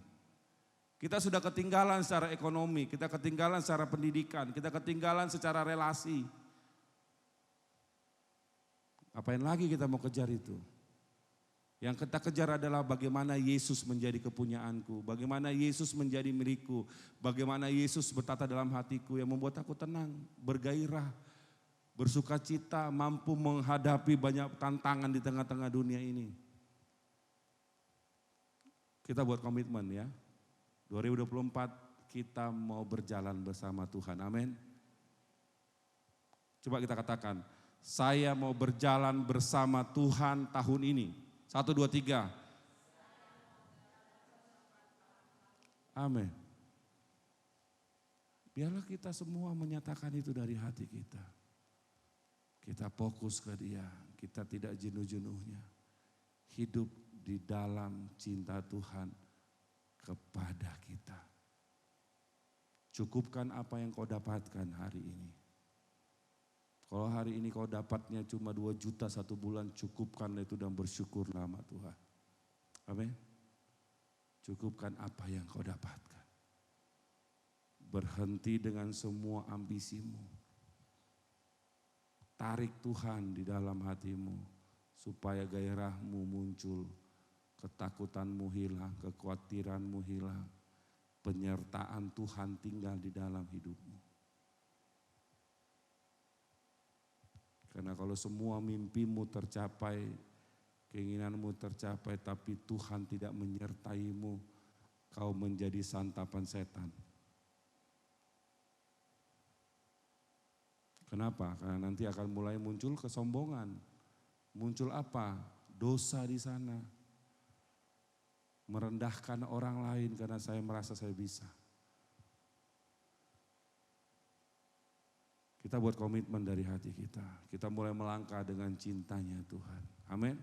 [SPEAKER 1] Kita sudah ketinggalan secara ekonomi, kita ketinggalan secara pendidikan, kita ketinggalan secara relasi. Apain lagi kita mau kejar itu? Yang kita kejar adalah bagaimana Yesus menjadi kepunyaanku, bagaimana Yesus menjadi milikku, bagaimana Yesus bertata dalam hatiku yang membuat aku tenang, bergairah, bersuka cita, mampu menghadapi banyak tantangan di tengah-tengah dunia ini. Kita buat komitmen ya, 2024 kita mau berjalan bersama Tuhan, amin. Coba kita katakan, saya mau berjalan bersama Tuhan tahun ini. 1, 2, 3. Amin. Biarlah kita semua menyatakan itu dari hati kita. Kita fokus ke Dia, kita tidak jenuh-jenuhnya. Hidup di dalam cinta Tuhan kepada kita. Cukupkan apa yang kau dapatkan hari ini. Kalau hari ini kau dapatnya cuma 2 juta 1 bulan, cukupkanlah itu dan bersyukur nama Tuhan. Amin. Cukupkan apa yang kau dapatkan. Berhenti dengan semua ambisimu. Tarik Tuhan di dalam hatimu supaya gairahmu muncul, ketakutanmu hilang, kekhawatiranmu hilang, penyertaan Tuhan tinggal di dalam hidupmu. Karena kalau semua mimpimu tercapai, keinginanmu tercapai, tapi Tuhan tidak menyertaimu, kau menjadi santapan setan. Kenapa? Karena nanti akan mulai muncul kesombongan. Muncul apa? Dosa di sana. Merendahkan orang lain karena saya merasa saya bisa. Kita buat komitmen dari hati kita. Kita mulai melangkah dengan cintanya Tuhan. Amin.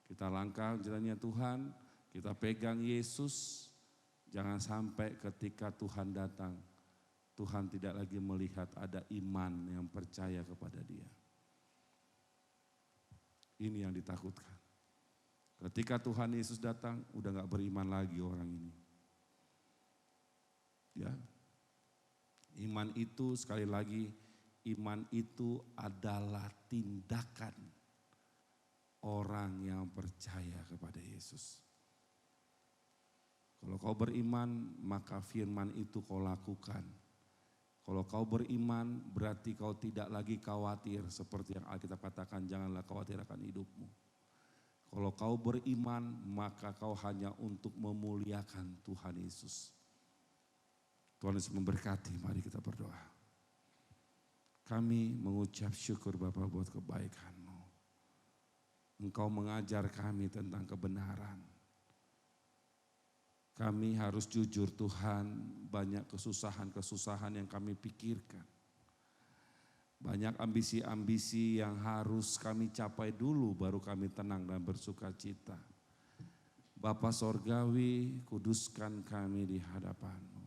[SPEAKER 1] Kita langkah cintanya Tuhan. Kita pegang Yesus. Jangan sampai ketika Tuhan datang, Tuhan tidak lagi melihat ada iman yang percaya kepada Dia. Ini yang ditakutkan. Ketika Tuhan Yesus datang, udah gak beriman lagi orang ini. Ya, iman itu sekali lagi, iman itu adalah tindakan orang yang percaya kepada Yesus. Kalau kau beriman, maka firman itu kau lakukan. Kalau kau beriman, berarti kau tidak lagi khawatir seperti yang Alkitab katakan, janganlah khawatir akan hidupmu. Kalau kau beriman, maka kau hanya untuk memuliakan Tuhan Yesus. Tuhan Yesus memberkati, mari kita berdoa. Kami mengucap syukur Bapa buat kebaikan-Mu. Engkau mengajar kami tentang kebenaran. Kami harus jujur Tuhan, banyak kesusahan-kesusahan yang kami pikirkan. Banyak ambisi-ambisi yang harus kami capai dulu baru kami tenang dan bersuka cita. Bapa Sorgawi, kuduskan kami di hadapan-Mu.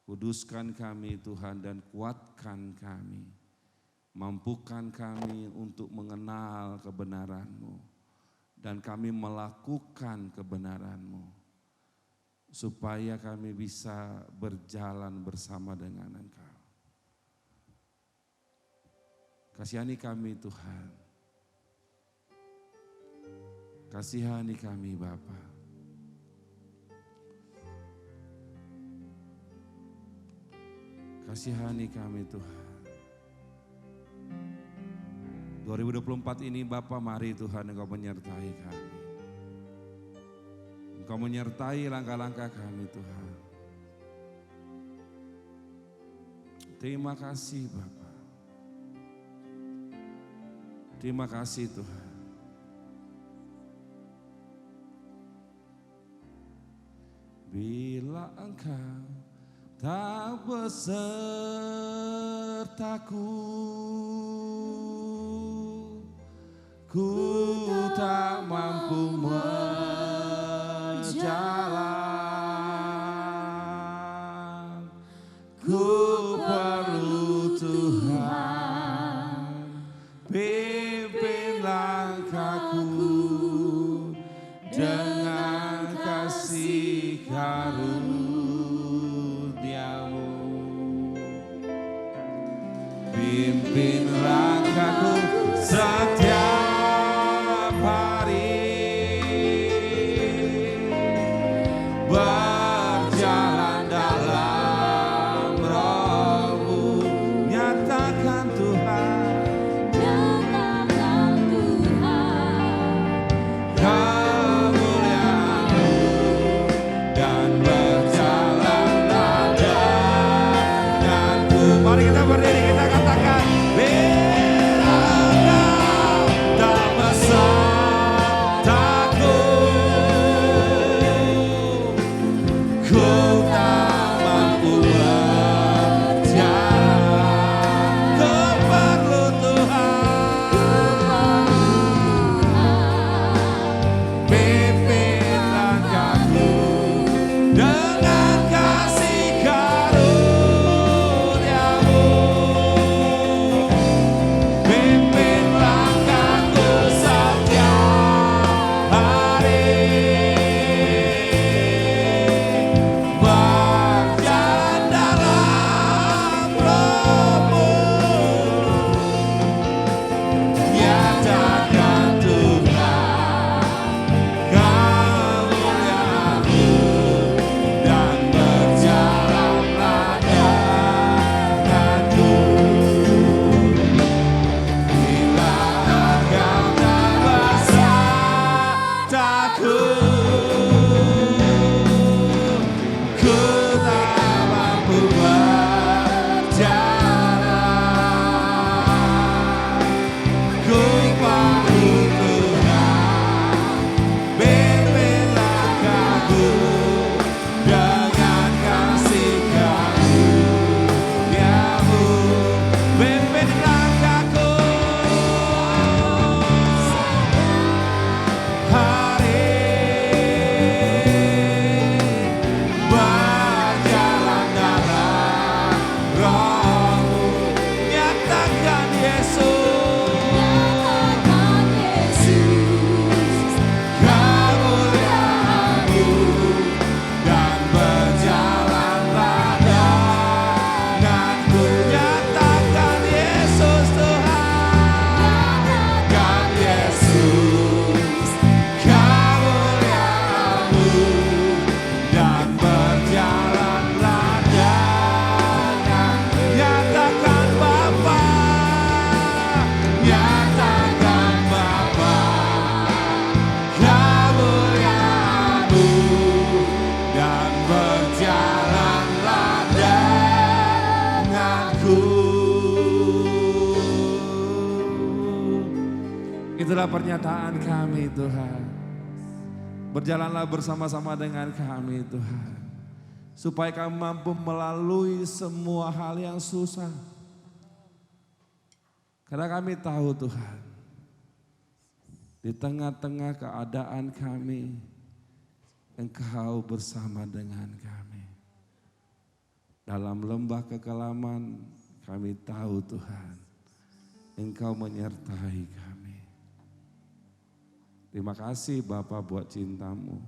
[SPEAKER 1] Kuduskan kami Tuhan dan kuatkan kami. Mampukan kami untuk mengenal kebenaran-Mu. Dan kami melakukan kebenaran-Mu. Supaya kami bisa berjalan bersama dengan Engkau. Kasihani kami Tuhan. Kasihani kami Bapa. Kasihani kami Tuhan. 2024 ini Bapa, mari Tuhan Engkau menyertai kami. Engkau menyertai langkah-langkah kami Tuhan. Terima kasih Bapa. Terima kasih Tuhan. Bila Engkau tak besertaku, ku tak mampu berjalan. Ku perlu Tuhan, pimpin langkahku dengan kasih karunia. Pimpin langkahku setiap hari, berjalan dalam Roh-Mu, nyatakan Tuhan, Sumpahku Tuhan, bimbinglah aku dengan kasih karunia-Mu. Pimpin langkahku hari berjalan dalam Roh-Mu. Nyatakan Yesus, kemuliaan-Mu, dan berjalanlah denganku. Nyatakan Yesus Tuhan, nyatakan Yesus, kemuliaan-Mu, dan berjalanlah denganku. Nyatakan Bapa, nyatakan Bapa, kemuliaan-Mu, dan berjalanlah denganku. Itulah pernyataan kami Tuhan. Berjalanlah bersama-sama dengan kami Tuhan. Supaya kami mampu melalui semua hal yang susah. Karena kami tahu Tuhan, di tengah-tengah keadaan kami, Engkau bersama dengan kami. Dalam lembah kekelaman kami tahu Tuhan, Engkau menyertai kami. Terima kasih Bapa buat cinta-Mu.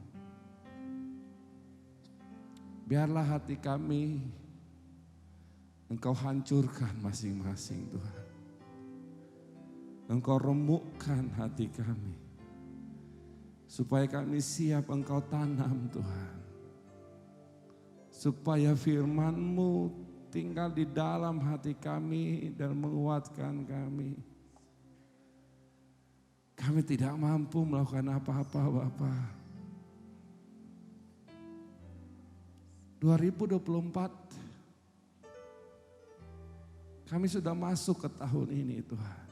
[SPEAKER 1] Biarlah hati kami Engkau hancurkan masing-masing Tuhan. Engkau remukkan hati kami. Supaya kami siap Engkau tanam Tuhan. Supaya firman-Mu tinggal di dalam hati kami dan menguatkan kami. Kami tidak mampu melakukan apa-apa Bapa. 2024 kami sudah masuk ke tahun ini Tuhan.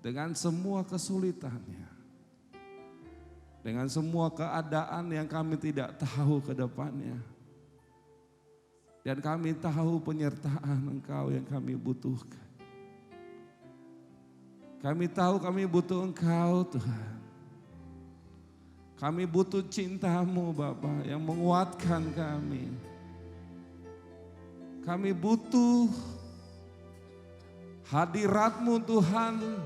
[SPEAKER 1] Dengan semua kesulitannya. Dengan semua keadaan yang kami tidak tahu ke depannya. Dan kami tahu penyertaan Engkau yang kami butuhkan. Kami tahu kami butuh Engkau Tuhan. Kami butuh cinta-Mu Bapa yang menguatkan kami. Kami butuh hadirat-Mu Tuhan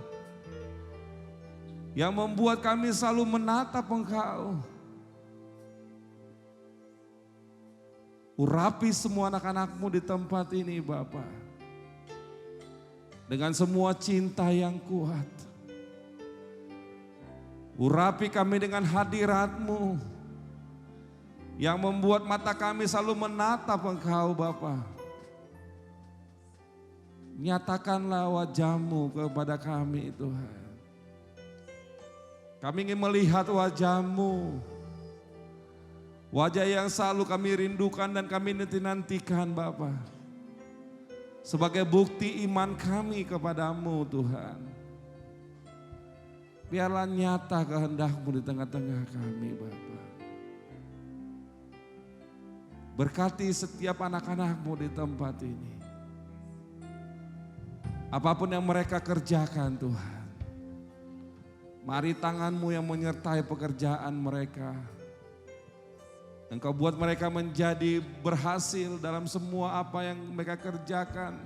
[SPEAKER 1] yang membuat kami selalu menatap Engkau. Urapi semua anak-anak-Mu di tempat ini Bapa. Dengan semua cinta yang kuat. Urapi kami dengan hadirat-Mu yang membuat mata kami selalu menatap Engkau Bapa. Nyatakanlah wajah-Mu kepada kami Tuhan. Kami ingin melihat wajah-Mu. Wajah yang selalu kami rindukan dan kami nanti-nantikan Bapa. Sebagai bukti iman kami kepadamu Tuhan. Biarlah nyata kehendak-Mu di tengah-tengah kami Bapa. Berkati setiap anak-anak-Mu di tempat ini. Apapun yang mereka kerjakan Tuhan. Mari tangan-Mu yang menyertai pekerjaan mereka. Engkau buat mereka menjadi berhasil dalam semua apa yang mereka kerjakan.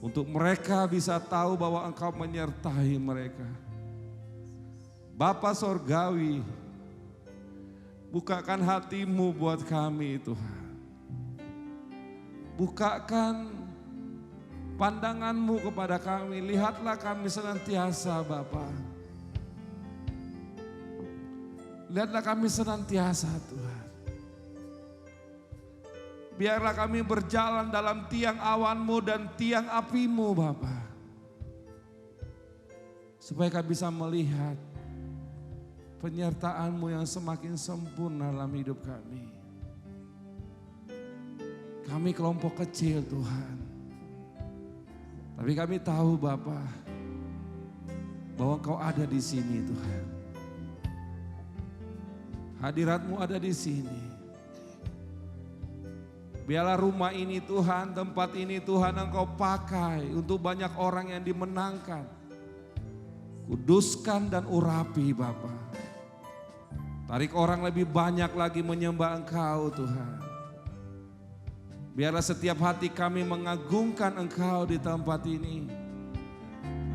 [SPEAKER 1] Untuk mereka bisa tahu bahwa Engkau menyertai mereka. Bapa Sorgawi, bukakan hati-Mu buat kami Tuhan. Bukakan pandangan-Mu kepada kami. Lihatlah kami senantiasa Bapa. Lihatlah kami senantiasa Tuhan. Biarlah kami berjalan dalam tiang awan-Mu dan tiang api-Mu Bapa. Supaya kami bisa melihat penyertaan-Mu yang semakin sempurna dalam hidup kami. Kami kelompok kecil Tuhan. Tapi kami tahu Bapa, bahwa Engkau ada di sini Tuhan. Hadirat-Mu ada di sini. Biarlah rumah ini Tuhan, tempat ini Tuhan Engkau pakai untuk banyak orang yang dimenangkan. Kuduskan dan urapi Bapa. Tarik orang lebih banyak lagi menyembah Engkau Tuhan. Biarlah setiap hati kami mengagungkan Engkau di tempat ini.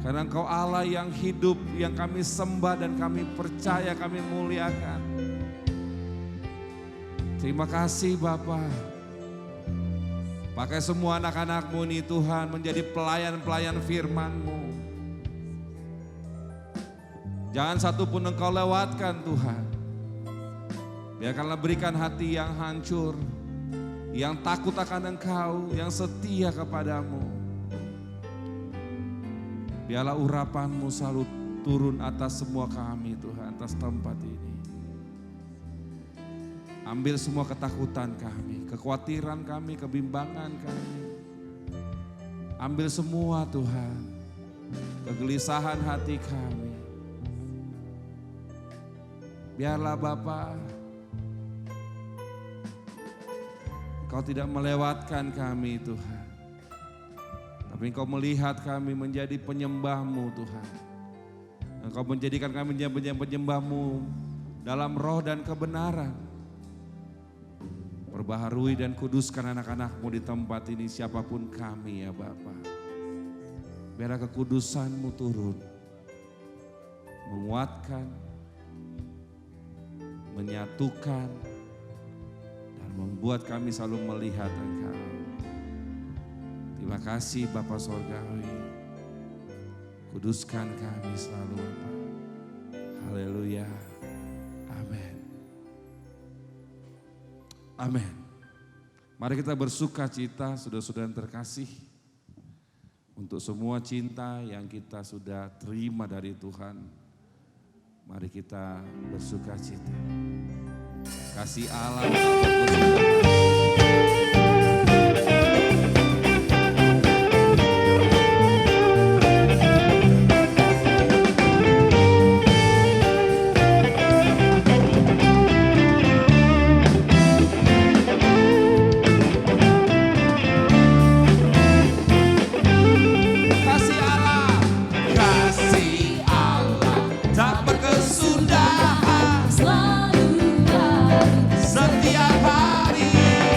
[SPEAKER 1] Karena Engkau Allah yang hidup, yang kami sembah dan kami percaya, kami muliakan. Terima kasih Bapa. Pakai semua anak-anak-Mu ini Tuhan menjadi pelayan-pelayan firman-Mu. Jangan satupun Engkau lewatkan Tuhan. Biarkanlah berikan hati yang hancur, yang takut akan Engkau, yang setia kepadamu. Biarlah urapan-Mu selalu turun atas semua kami Tuhan, atas tempat ini. Ambil semua ketakutan kami, kekhawatiran kami, kebimbangan kami. Ambil semua Tuhan, kegelisahan hati kami. Biarlah Bapa, Engkau tidak melewatkan kami Tuhan. Tapi Engkau melihat kami menjadi penyembah-Mu Tuhan. Engkau menjadikan kami menjadi penyembah-Mu dalam roh dan kebenaran. Perbaharui dan kuduskan anak-anak-Mu di tempat ini siapapun kami ya Bapa. Biarlah kekudusan-Mu turun. Menguatkan, menyatukan, dan membuat kami selalu melihat Engkau. Terima kasih Bapa Sorgawi. Kuduskan kami selalu Bapa. Haleluya. Amin. Amin. Mari kita bersuka cita saudara-saudara yang terkasih. Untuk semua cinta yang kita sudah terima dari Tuhan. Mari kita bersuka cita. Kasih Allah
[SPEAKER 2] Selalu ada
[SPEAKER 1] setiap hari.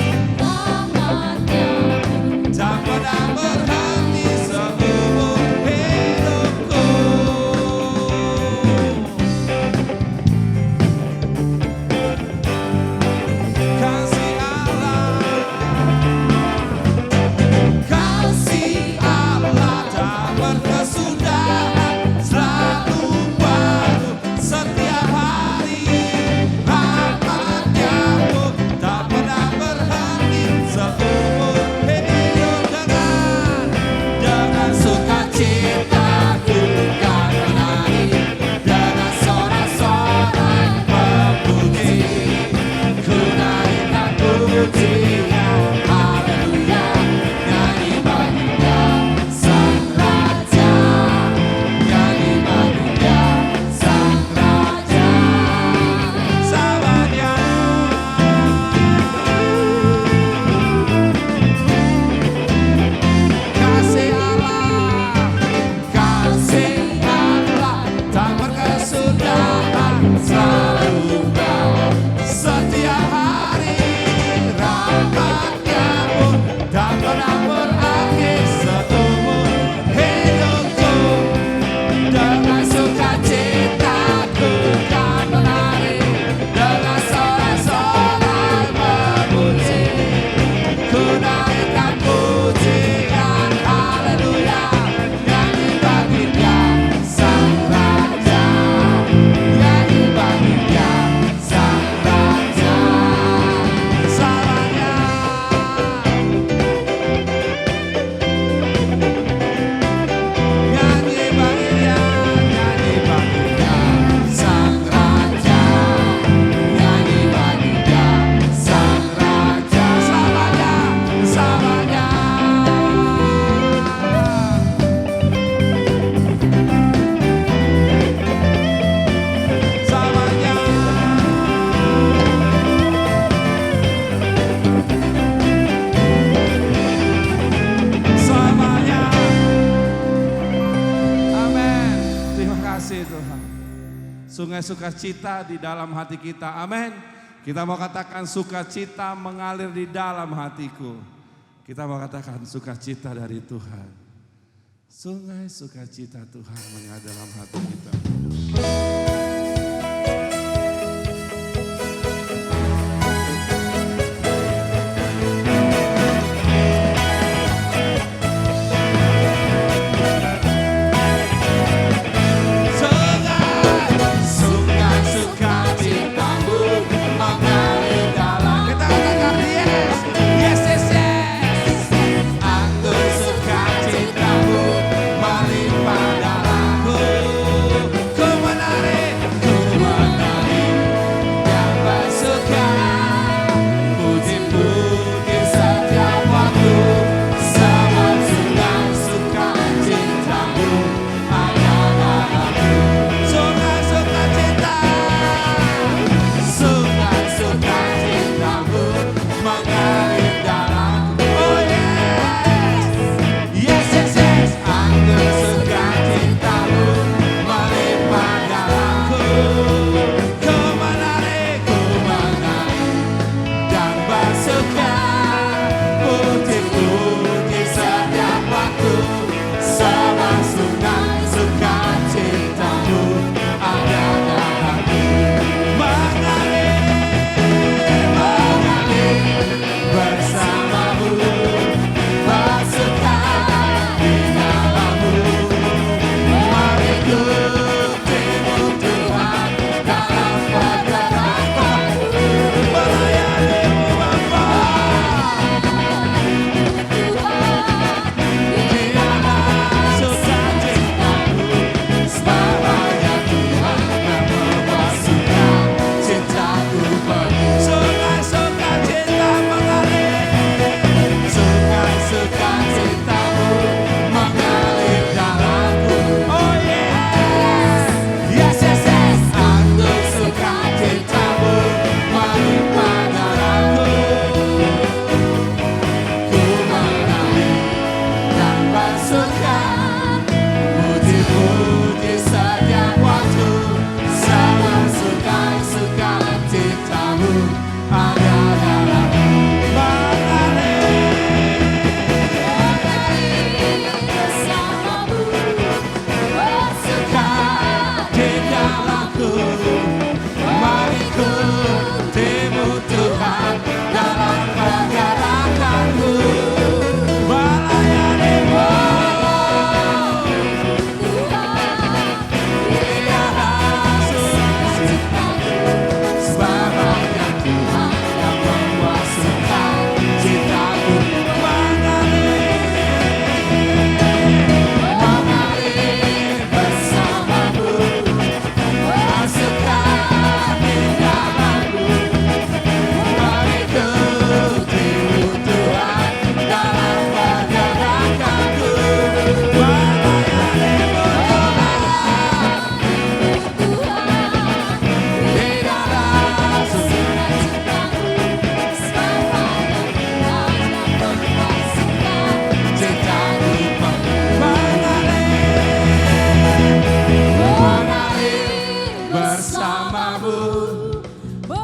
[SPEAKER 1] sungai sukacita di dalam hati kita. Amin. Kita mau katakan sukacita mengalir di dalam hatiku. Kita mau katakan sukacita dari Tuhan. Sungai sukacita Tuhan mengalir dalam hati kita.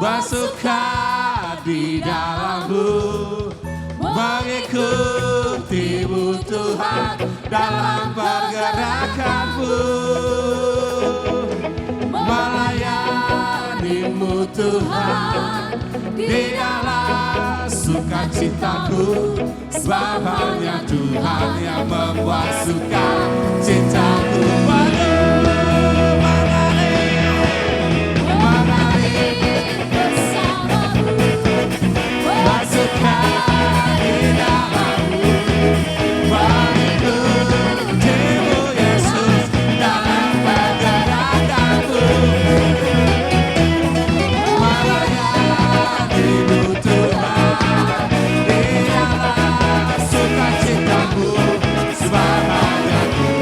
[SPEAKER 2] bersuka di dalammu, mengikutimu Tuhan dalam pergerakanmu, melayanimu Tuhan di dalam sukacitaku, sebab hanya Tuhan yang membuat sukacitaku. Sebab hanya Tuhan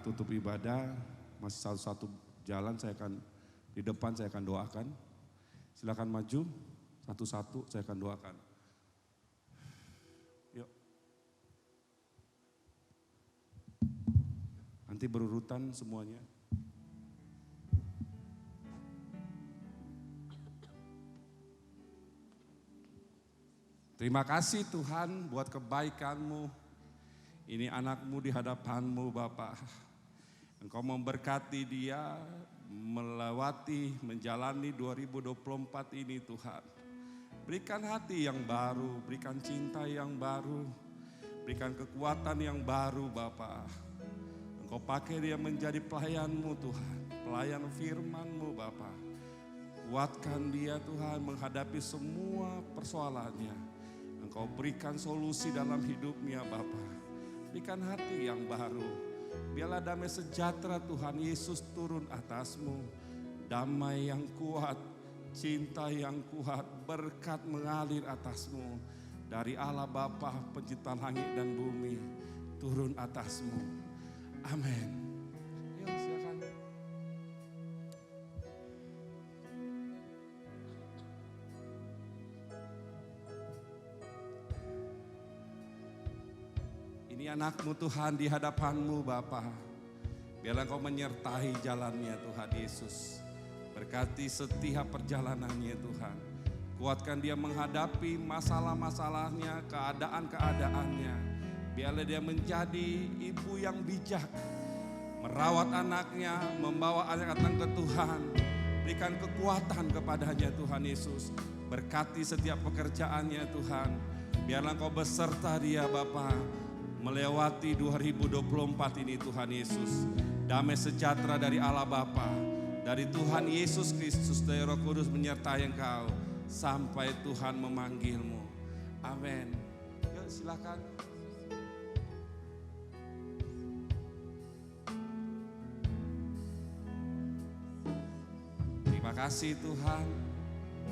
[SPEAKER 1] tutup ibadah, masih satu jalan di depan saya akan doakan. Silakan maju, satu-satu saya akan doakan. Yuk. Nanti berurutan semuanya. Terima kasih Tuhan buat kebaikan-Mu. Ini anak-Mu di hadapan-Mu Bapa. Engkau memberkati dia melewati, menjalani 2024 ini Tuhan. Berikan hati yang baru, berikan cinta yang baru, berikan kekuatan yang baru Bapa. Engkau pakai dia menjadi pelayan-Mu Tuhan, pelayan firman-Mu Bapa. Kuatkan dia Tuhan menghadapi semua persoalannya. Engkau berikan solusi dalam hidupnya Bapa. Berikan hati yang baru. Biarlah damai sejahtera Tuhan Yesus turun atasmu. Damai yang kuat, cinta yang kuat, berkat mengalir atasmu. Dari Allah Bapa pencipta langit dan bumi turun atasmu. Amin. Ya, silakan. Ini anak-Mu Tuhan di hadapan-Mu Bapa. Biarlah Engkau menyertai jalannya Tuhan Yesus. Berkati setiap perjalanannya Tuhan. Kuatkan dia menghadapi masalah-masalahnya, keadaan-keadaannya. Biarlah dia menjadi ibu yang bijak. Merawat anaknya, membawa anak datang ke Tuhan. Berikan kekuatan kepadanya Tuhan Yesus. Berkati setiap pekerjaannya Tuhan. Biarlah Engkau beserta dia Bapa. Melewati 2024 ini Tuhan Yesus. Damai sejahtera dari Allah Bapa, dari Tuhan Yesus Kristus, dari Roh Kudus menyertai engkau sampai Tuhan memanggilmu. Amin. Yuk silakan. Terima kasih Tuhan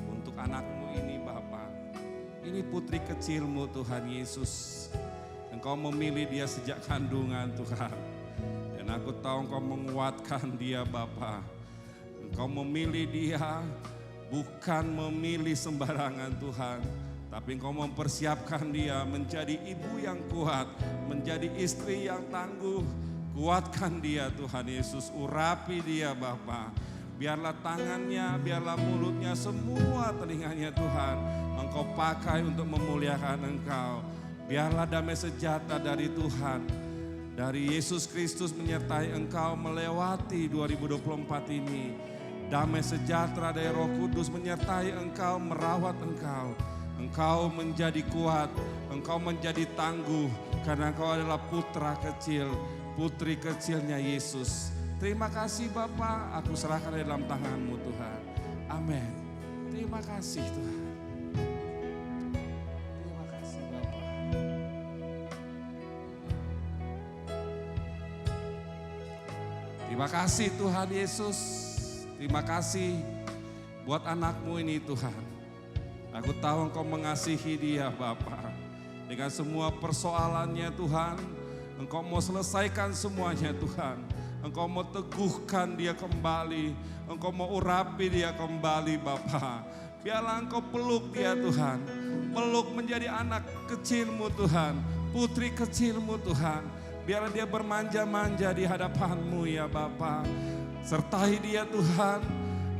[SPEAKER 1] untuk anak-Mu ini Bapa. Ini putri kecil-Mu Tuhan Yesus. Engkau memilih dia sejak kandungan Tuhan. Dan aku tahu Engkau menguatkan dia Bapa. Engkau memilih dia bukan memilih sembarangan Tuhan. Tapi Engkau mempersiapkan dia menjadi ibu yang kuat. Menjadi istri yang tangguh. Kuatkan dia Tuhan Yesus. Urapi dia Bapa. Biarlah tangannya, biarlah mulutnya, semua telinganya Tuhan. Engkau pakai untuk memuliakan Engkau. Biarlah damai sejahtera dari Tuhan, dari Yesus Kristus menyertai engkau melewati 2024 ini. Damai sejahtera dari Roh Kudus menyertai engkau, merawat engkau. Engkau menjadi kuat, engkau menjadi tangguh, karena engkau adalah putra kecil, putri kecilnya Yesus. Terima kasih Bapa, aku serahkan dalam tangan-Mu Tuhan. Amin. Terima kasih Tuhan. Terima kasih Tuhan Yesus. Terima kasih buat anak-Mu ini Tuhan. Aku tahu Engkau mengasihi dia Bapa. Dengan semua persoalannya Tuhan, Engkau mau selesaikan semuanya Tuhan. Engkau mau teguhkan dia kembali. Engkau mau urapi dia kembali Bapa. Biarlah Engkau peluk dia Tuhan. Peluk menjadi anak kecil-Mu Tuhan. Putri kecil-Mu Tuhan. Biarlah dia bermanja-manja di hadapan-Mu ya Bapa. Sertai dia Tuhan.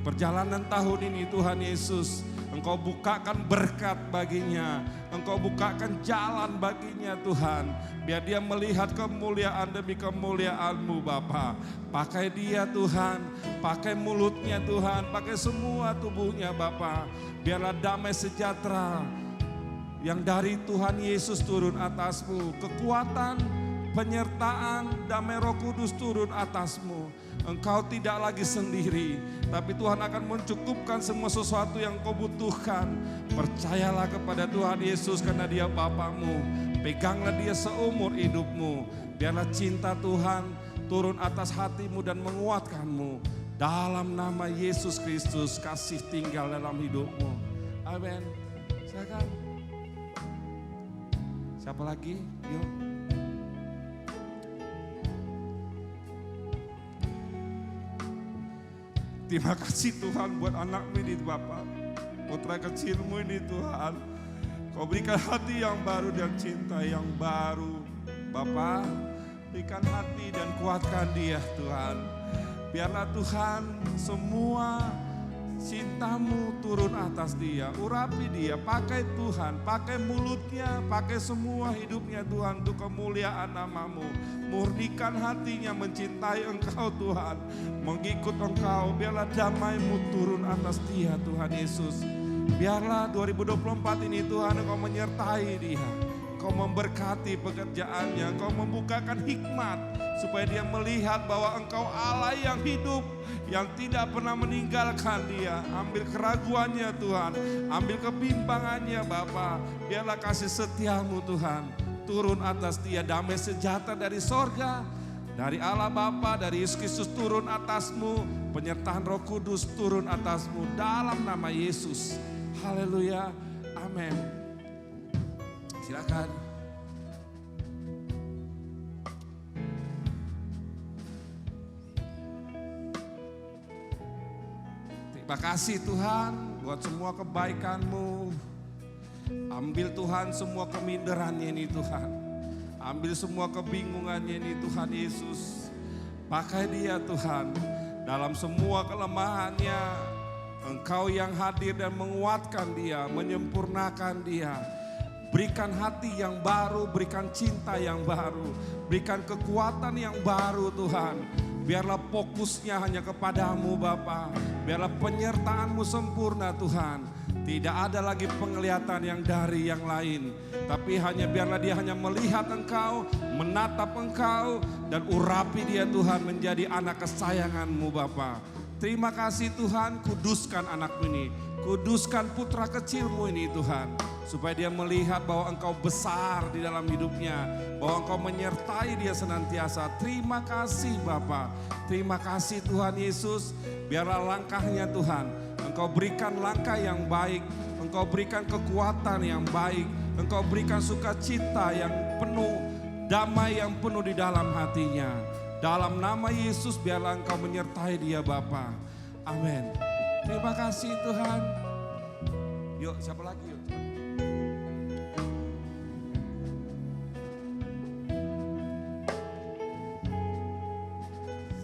[SPEAKER 1] Perjalanan tahun ini Tuhan Yesus. Engkau bukakan berkat baginya. Engkau bukakan jalan baginya Tuhan. Biar dia melihat kemuliaan demi kemuliaan-Mu Bapa. Pakai dia Tuhan. Pakai mulutnya Tuhan. Pakai semua tubuhnya Bapa. Biarlah damai sejahtera yang dari Tuhan Yesus turun atas-Mu. Kekuatan, penyertaan, damai Roh Kudus turun atas-Mu. Engkau tidak lagi sendiri, tapi Tuhan akan mencukupkan semua sesuatu yang kau butuhkan. Percayalah kepada Tuhan Yesus karena dia Bapa-Mu. Peganglah dia seumur hidupmu. Biarlah cinta Tuhan turun atas hatimu dan menguatkanmu. Dalam nama Yesus Kristus, kasih tinggal dalam hidupmu. Amin. Silakan. Siapa lagi? Yuk. Terima kasih Tuhan buat anakmu ini Bapa, putra kecilmu ini Tuhan. Kau berikan hati yang baru dan cinta yang baru Bapa. Berikan hati dan kuatkan dia Tuhan. Biarlah Tuhan semua cintamu turun atas dia. Urapi dia, pakai Tuhan, pakai mulutnya, pakai semua hidupnya Tuhan untuk kemuliaan namamu. Murnikan hatinya mencintai Engkau Tuhan, mengikut Engkau. Biarlah damai-Mu turun atas dia Tuhan Yesus. Biarlah 2024 ini Tuhan Engkau menyertai dia. Engkau memberkati pekerjaannya, Engkau membukakan hikmat supaya dia melihat bahwa Engkau Allah yang hidup, yang tidak pernah meninggalkan dia. Ambil keraguannya Tuhan, ambil kebimbangannya Bapa. Biarlah kasih setiamu Tuhan turun atas dia. Damai sejahtera dari sorga, dari Allah Bapa, dari Yesus Kristus turun atasmu. Penyertaan Roh Kudus turun atasmu dalam nama Yesus. Haleluya, amin. Silakan. Terima kasih Tuhan buat semua kebaikan-Mu. Ambil Tuhan semua keminderannya ini Tuhan. Ambil semua kebingungannya ini Tuhan Yesus. Pakai dia Tuhan dalam semua kelemahannya. Engkau yang hadir dan menguatkan dia, menyempurnakan dia. Berikan hati yang baru, berikan cinta yang baru, berikan kekuatan yang baru Tuhan. Biarlah fokusnya hanya kepadamu Bapa. Biarlah penyertaan-Mu sempurna Tuhan. Tidak ada lagi penglihatan yang dari yang lain. Tapi biarlah dia hanya melihat Engkau, menatap Engkau, dan urapi dia Tuhan menjadi anak kesayangan-Mu Bapa. Terima kasih Tuhan, kuduskan anakmu ini. Kuduskan putra kecilmu ini Tuhan. Supaya dia melihat bahwa Engkau besar di dalam hidupnya. Bahwa Engkau menyertai dia senantiasa. Terima kasih Bapa. Terima kasih Tuhan Yesus. Biarlah langkahnya Tuhan, Engkau berikan langkah yang baik. Engkau berikan kekuatan yang baik. Engkau berikan sukacita yang penuh, damai yang penuh di dalam hatinya. Dalam nama Yesus biarlah Engkau menyertai dia Bapa. Amin. Terima kasih Tuhan. Yuk siapa lagi yuk.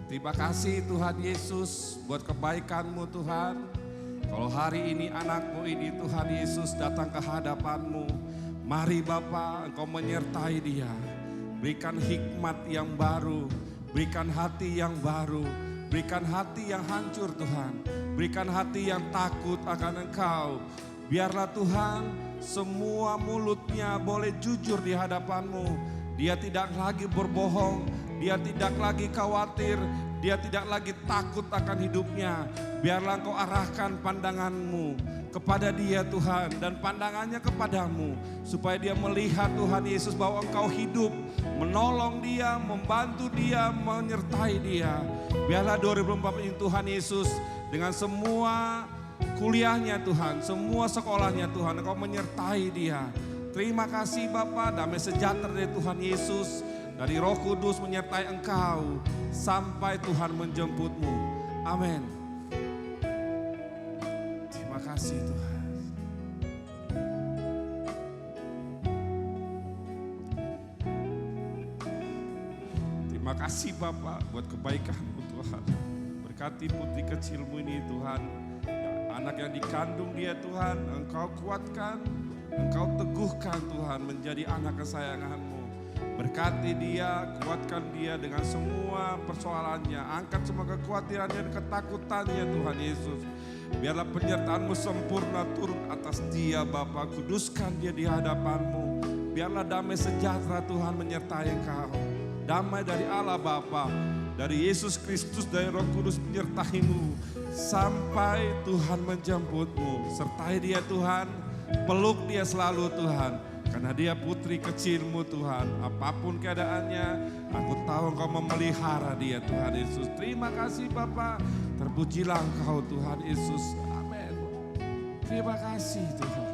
[SPEAKER 1] Terima kasih Tuhan Yesus buat kebaikan-Mu Tuhan. Kalau hari ini anakmu ini Tuhan Yesus datang ke hadapan-Mu. Mari Bapa Engkau menyertai dia. Berikan hikmat yang baru. Berikan hati yang baru. Berikan hati yang hancur Tuhan. Berikan hati yang takut akan Engkau. Biarlah Tuhan semua mulutnya boleh jujur di hadapan-Mu. Dia tidak lagi berbohong. Dia tidak lagi khawatir, dia tidak lagi takut akan hidupnya. Biarlah Engkau arahkan pandangan-Mu kepada dia Tuhan dan pandangannya kepadamu. Supaya dia melihat Tuhan Yesus bahwa Engkau hidup, menolong dia, membantu dia, menyertai dia. Biarlah 2024 ini Tuhan Yesus dengan semua kuliahnya Tuhan, semua sekolahnya Tuhan, Engkau menyertai dia. Terima kasih Bapa, damai sejahtera dari Tuhan Yesus. Dari Roh Kudus menyertai engkau sampai Tuhan menjemputmu. Amin. Terima kasih Tuhan. Terima kasih Bapak buat kebaikan-Mu Tuhan. Berkati putri kecilmu ini Tuhan. Anak yang dikandung dia Tuhan, Engkau kuatkan, Engkau teguhkan Tuhan menjadi anak kesayangan-Mu. Berkati dia, kuatkan dia dengan semua persoalannya. Angkat semua kekhawatirannya dan ketakutannya Tuhan Yesus. Biarlah penyertaan-Mu sempurna turun atas dia Bapa. Kuduskan dia di hadapan-Mu. Biarlah damai sejahtera Tuhan menyertai engkau. Damai dari Allah Bapa, dari Yesus Kristus, dari Roh Kudus menyertai-Mu. Sampai Tuhan menjemput-Mu. Sertai dia Tuhan, peluk dia selalu Tuhan. Karena dia putri kecil-Mu Tuhan. Apapun keadaannya, aku tahu Engkau memelihara dia Tuhan Yesus. Terima kasih Bapa. Terpujilah Engkau Tuhan Yesus. Amin. Terima kasih Tuhan.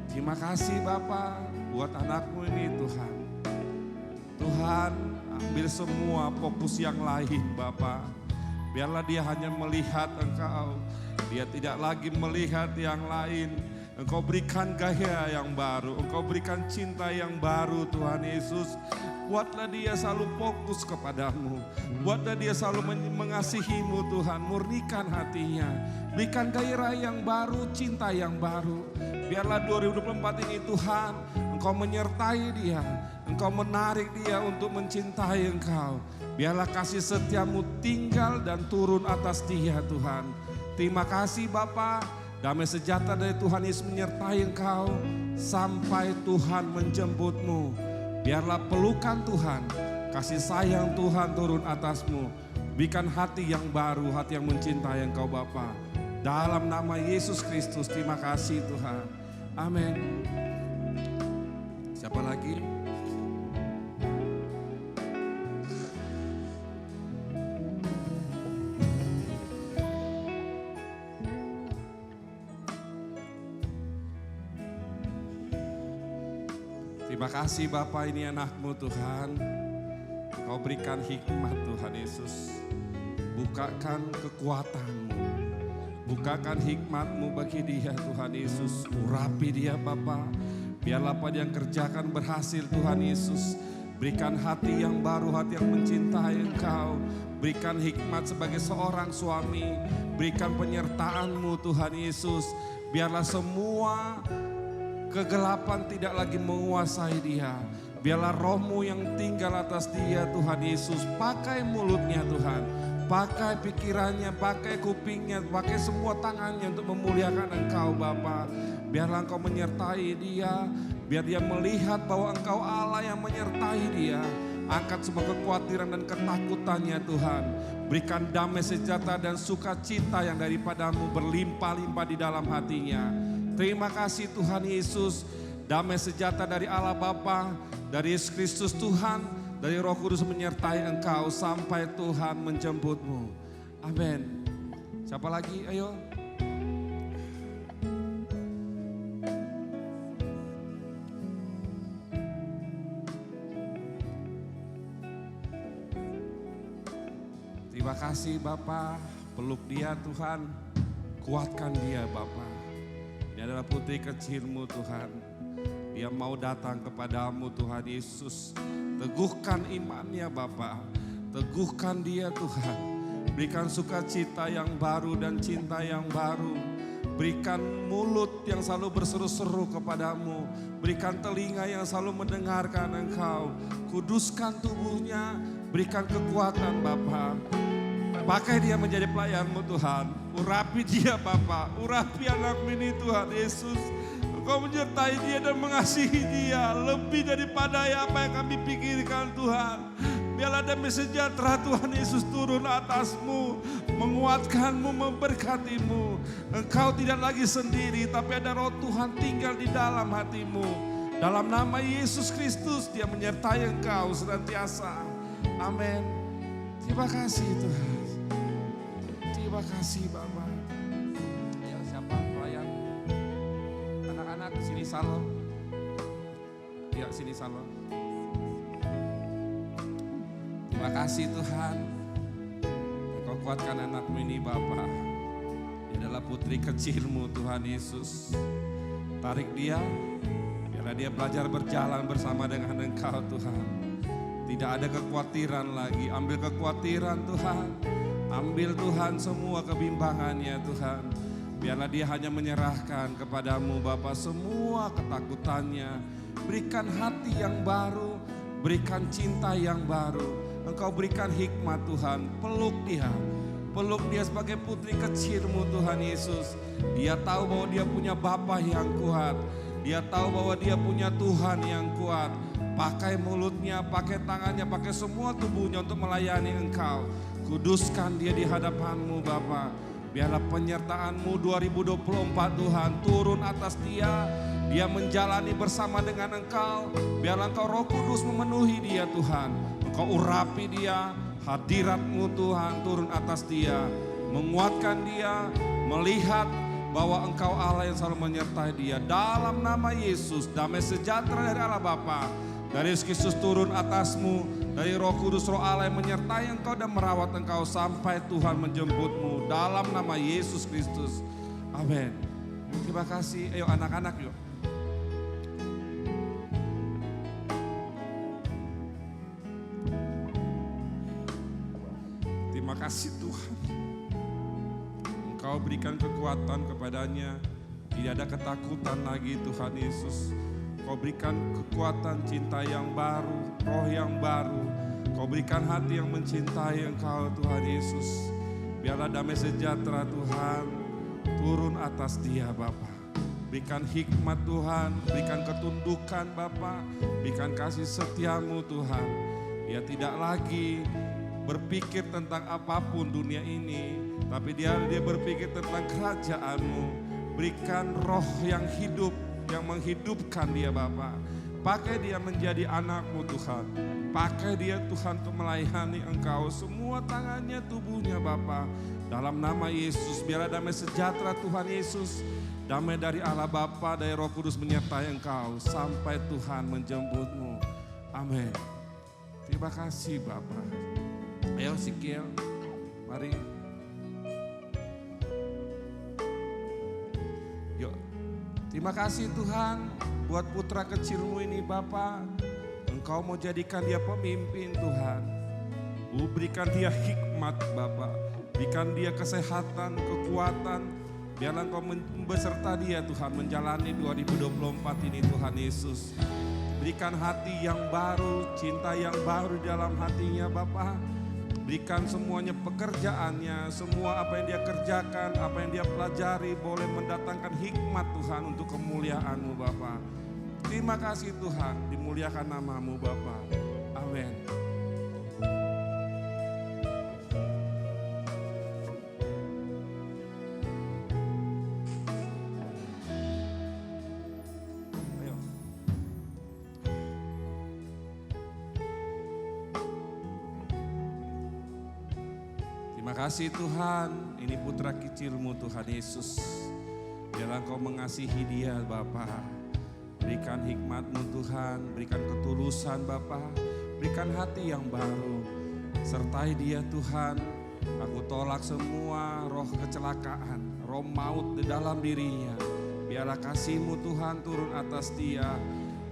[SPEAKER 1] Terima kasih Bapa buat anakmu ini Tuhan. Tuhan Ambil semua fokus yang lain Bapa. Biarlah dia hanya melihat Engkau. Dia tidak lagi melihat yang lain. Engkau berikan gaya yang baru. Engkau berikan cinta yang baru Tuhan Yesus. Buatlah dia selalu fokus kepadamu. Buatlah dia selalu mengasihimu Tuhan. Murnikan hatinya. Berikan gairah yang baru, cinta yang baru. Biarlah 2024 ini Tuhan, Engkau menyertai dia. Engkau menarik dia untuk mencintai Engkau. Biarlah kasih setiamu tinggal dan turun atas dia Tuhan. Terima kasih Bapa. Damai sejahtera dari Tuhan Yesus menyertai Engkau sampai Tuhan menjemputmu. Biarlah pelukan Tuhan, kasih sayang Tuhan turun atasmu. Berikan hati yang baru, hati yang mencintai Engkau Bapa. Dalam nama Yesus Kristus, terima kasih Tuhan. Amin. Siapa lagi? Terima kasih Bapa, ini anakmu Tuhan. Kau berikan hikmat Tuhan Yesus. Bukakan kekuatanmu. Bukakan hikmatmu bagi dia Tuhan Yesus. Urapi dia Bapa. Biarlah apa yang kerjakan berhasil Tuhan Yesus. Berikan hati yang baru, hati yang mencintai Engkau. Berikan hikmat sebagai seorang suami. Berikan penyertaan-Mu Tuhan Yesus. Biarlah semua kegelapan tidak lagi menguasai dia. Biarlah roh-Mu yang tinggal atas dia Tuhan Yesus. Pakai mulutnya Tuhan. Pakai pikirannya, pakai kupingnya, pakai semua tangannya untuk memuliakan Engkau Bapa. Biarlah Engkau menyertai dia. Biar dia melihat bahwa Engkau Allah yang menyertai dia. Angkat semua kekhawatiran dan ketakutannya Tuhan. Berikan damai sejahtera dan sukacita yang daripadamu berlimpah-limpah di dalam hatinya. Terima kasih Tuhan Yesus. Damai sejahtera dari Allah Bapa, dari Yesus Kristus Tuhan, dari Roh Kudus menyertai Engkau sampai Tuhan menjemputmu. Amin. Siapa lagi? Ayo. Terima kasih Bapa, peluk dia Tuhan, kuatkan dia Bapa. Ini adalah putri kecilmu Tuhan. Dia mau datang kepadamu Tuhan Yesus. Teguhkan imannya Bapa. Teguhkan dia Tuhan. Berikan sukacita yang baru dan cinta yang baru. Berikan mulut yang selalu berseru-seru kepadamu. Berikan telinga yang selalu mendengarkan Engkau. Kuduskan tubuhnya. Berikan kekuatan Bapa. Pakai dia menjadi pelayanmu Tuhan. Urapi dia Bapa. Urapi anakmu ini Tuhan Yesus. Engkau menyertai dia dan mengasihi dia. Lebih daripada apa yang kami pikirkan Tuhan. Biarlah damai sejahtera Tuhan Yesus turun atasmu. Menguatkanmu, memberkatimu. Engkau tidak lagi sendiri. Tapi ada roh Tuhan tinggal di dalam hatimu. Dalam nama Yesus Kristus dia menyertai engkau senantiasa. Amin. Terima kasih Tuhan. Terima kasih Bapa. Ya, siapa pelayan? Anak-anak sini salon. Ya sini salon. Terima kasih Tuhan. Engkau kuatkan anakmu ini Bapa. Dia adalah putri kecilmu Tuhan Yesus. Tarik dia. Biarlah dia belajar berjalan bersama dengan Engkau Tuhan. Tidak ada kekhawatiran lagi. Ambil kekhawatiran Tuhan. Ambil Tuhan semua kebimbangannya Tuhan. Biarlah dia hanya menyerahkan kepadamu Bapa semua ketakutannya. Berikan hati yang baru. Berikan cinta yang baru. Engkau berikan hikmat Tuhan. Peluk dia. Peluk dia sebagai putri kecilmu Tuhan Yesus. Dia tahu bahwa dia punya Bapa yang kuat. Dia tahu bahwa dia punya Tuhan yang kuat. Pakai mulutnya, pakai tangannya, pakai semua tubuhnya untuk melayani Engkau. Kuduskan dia di hadapanmu Bapa. Biarlah penyertaan-Mu 2024 Tuhan turun atas dia. Dia menjalani bersama dengan Engkau. Biarlah Engkau Roh Kudus memenuhi dia Tuhan. Engkau urapi dia. Hadirat-Mu Tuhan turun atas dia. Menguatkan dia. Melihat bahwa Engkau Allah yang selalu menyertai dia. Dalam nama Yesus, damai sejahtera dari Allah Bapa, dari Yesus Kristus turun atasmu. dari Roh Kudus, Roh Allah yang menyertai engkau dan merawat engkau sampai Tuhan menjemputmu dalam nama Yesus Kristus. Amin. Terima kasih. Ayo anak-anak yuk. Terima kasih Tuhan. Engkau berikan kekuatan kepadanya. Tidak ada ketakutan lagi Tuhan Yesus. Kau berikan kekuatan cinta yang baru, roh yang baru. Kau berikan hati yang mencintai Engkau Tuhan Yesus. Biarlah damai sejahtera Tuhan turun atas dia Bapa. Berikan hikmat Tuhan, berikan ketundukan Bapa, berikan kasih setiamu Tuhan. Dia tidak lagi berpikir tentang apapun dunia ini, tapi dia berpikir tentang kerajaan-Mu. Berikan roh yang hidup, yang menghidupkan dia Bapa. Pakai dia menjadi anak-Mu Tuhan. Pakai dia Tuhan untuk melayani Engkau. Semua tangannya, tubuhnya Bapa. Dalam nama Yesus, biarlah damai sejahtera Tuhan Yesus. Damai dari Allah Bapa, dari Roh Kudus menyertai Engkau. Sampai Tuhan menjemputmu. Amin. Terima kasih Bapa. Ayo Sikil, mari. Yuk, terima kasih Tuhan buat putra kecilmu ini Bapa. Engkau mau jadikan dia pemimpin Tuhan. Berikan dia hikmat Bapa. Berikan dia kesehatan, kekuatan. Biarlah Engkau beserta dia Tuhan menjalani 2024 ini Tuhan Yesus. Berikan hati yang baru, cinta yang baru di dalam hatinya Bapa. Berikan semuanya pekerjaannya, semua apa yang dia kerjakan, apa yang dia pelajari boleh mendatangkan hikmat Tuhan untuk kemuliaan-Mu Bapa. Terima kasih Tuhan, dimuliakan nama-Mu Bapa. Amin. Terima kasih Tuhan, ini putra kecil-Mu Tuhan Yesus. Biarlah Engkau mengasihi dia Bapa. Berikan hikmat-Mu Tuhan, berikan ketulusan Bapa. Berikan hati yang baru. Sertai dia Tuhan. Aku tolak semua roh kecelakaan, roh maut di dalam dirinya. Biarlah kasih-Mu Tuhan turun atas dia.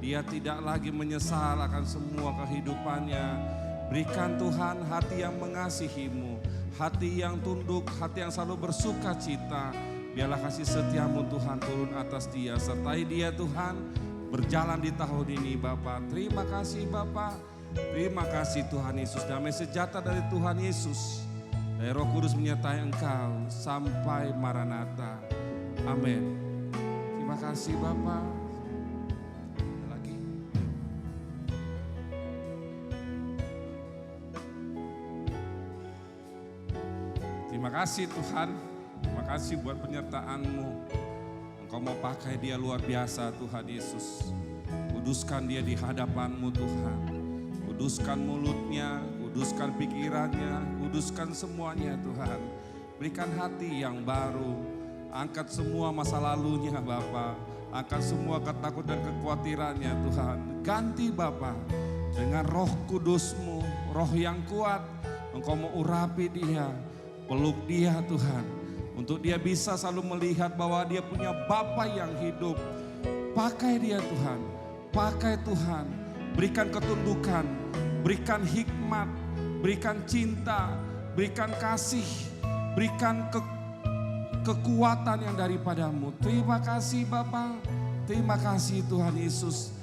[SPEAKER 1] Dia tidak lagi menyesal akan semua kehidupannya. Berikan Tuhan hati yang mengasihi-Mu, hati yang tunduk, hati yang selalu bersuka cita. Biarlah kasih setia-Mu Tuhan turun atas dia. Sertai dia Tuhan berjalan di tahun ini Bapa. Terima kasih Bapa. Terima kasih Tuhan Yesus. Damai sejahtera dari Tuhan Yesus, dari Roh Kudus menyertai Engkau sampai Maranatha. Amin. Terima kasih Bapa. Terima kasih Tuhan, terima kasih buat penyertaan-Mu. Engkau mau pakai dia luar biasa Tuhan Yesus. Kuduskan dia di hadapan-Mu Tuhan. Kuduskan mulutnya, kuduskan pikirannya, kuduskan semuanya Tuhan. Berikan hati yang baru. Angkat semua masa lalunya Bapa. Angkat semua ketakutan dan kekhawatirannya Tuhan. Ganti Bapa dengan Roh Kudus-Mu, roh yang kuat. Engkau mau urapi dia. Peluk dia Tuhan, untuk dia bisa selalu melihat bahwa dia punya Bapa yang hidup. Pakai dia Tuhan, pakai Tuhan. Berikan ketundukan, berikan hikmat, berikan cinta, berikan kasih, berikan kekuatan yang daripada-Mu. Terima kasih Bapa, terima kasih Tuhan Yesus.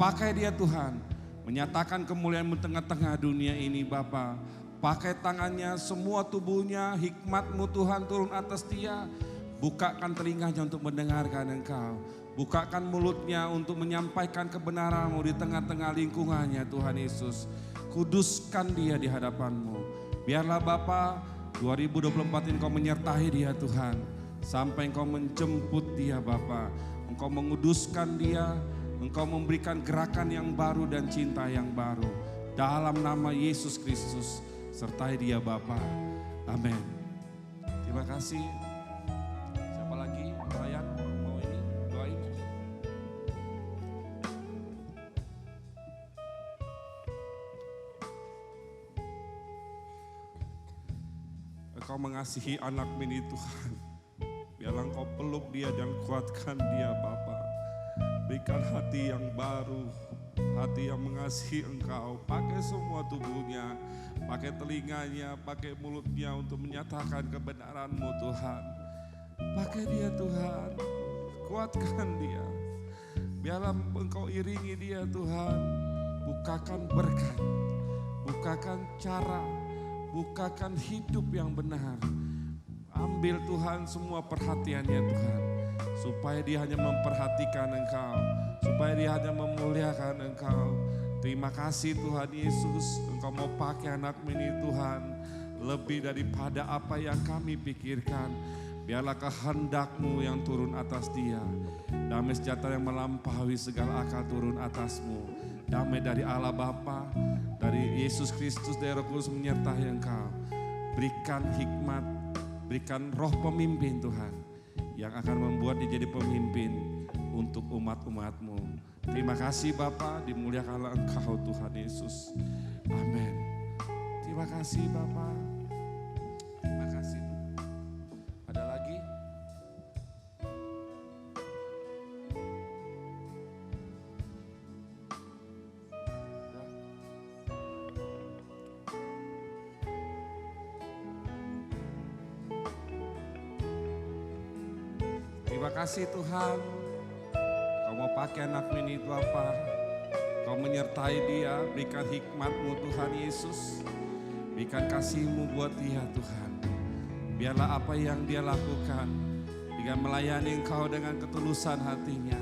[SPEAKER 1] Pakai dia Tuhan, menyatakan kemuliaan-Mu tengah-tengah dunia ini Bapa. Pakai tangannya, semua tubuhnya, hikmat-Mu Tuhan turun atas dia. Bukakan telinganya untuk mendengarkan Engkau. Bukakan mulutnya untuk menyampaikan kebenaran-Mu di tengah-tengah lingkungannya Tuhan Yesus. Kuduskan dia di hadapan-Mu. Biarlah Bapa 2024 ini Engkau menyertai dia Tuhan. Sampai Engkau menjemput dia Bapa. Engkau menguduskan dia. Engkau memberikan gerakan yang baru dan cinta yang baru. Dalam nama Yesus Kristus. Sertai dia Bapa. Amin. Terima kasih. Siapa lagi? Ryan mau ini doain. Engkau mengasihi anak-Mu ini Tuhan. Biarlah Engkau peluk dia dan kuatkan dia Bapa. Berikan hati yang baru, hati yang mengasihi Engkau. Pakai semua tubuhnya, pakai telinganya, pakai mulutnya untuk menyatakan kebenaran-Mu Tuhan. Pakai dia Tuhan, kuatkan dia. Biarlah Engkau iringi dia Tuhan. Bukakan berkat, bukakan cara, bukakan hidup yang benar. Ambil Tuhan semua perhatiannya Tuhan. Supaya dia hanya memperhatikan Engkau, supaya dia hanya memuliakan Engkau. Terima kasih Tuhan Yesus, Engkau mau pakai anak-Mu ini Tuhan. Lebih daripada apa yang kami pikirkan. Biarlah kehendak-Mu yang turun atas dia. Damai sejahtera yang melampaui segala akal turun atas-Mu. Damai dari Allah Bapa, dari Yesus Kristus, dari Roh Kudus menyertai Engkau. Berikan hikmat, berikan roh pemimpin Tuhan, yang akan membuat dia jadi pemimpin untuk umat-umat-Mu. Terima kasih Bapa, dimuliakanlah Engkau Tuhan Yesus. Amin. Terima kasih Bapa. Terima kasih. Ada lagi? Terima kasih Tuhan, Kau mau pakai anak-Mu ini Bapa. Kau menyertai dia, berikan hikmat-Mu Tuhan Yesus. Berikan kasih-Mu buat dia Tuhan. Biarlah apa yang dia lakukan, dengan melayani Engkau dengan ketulusan hatinya.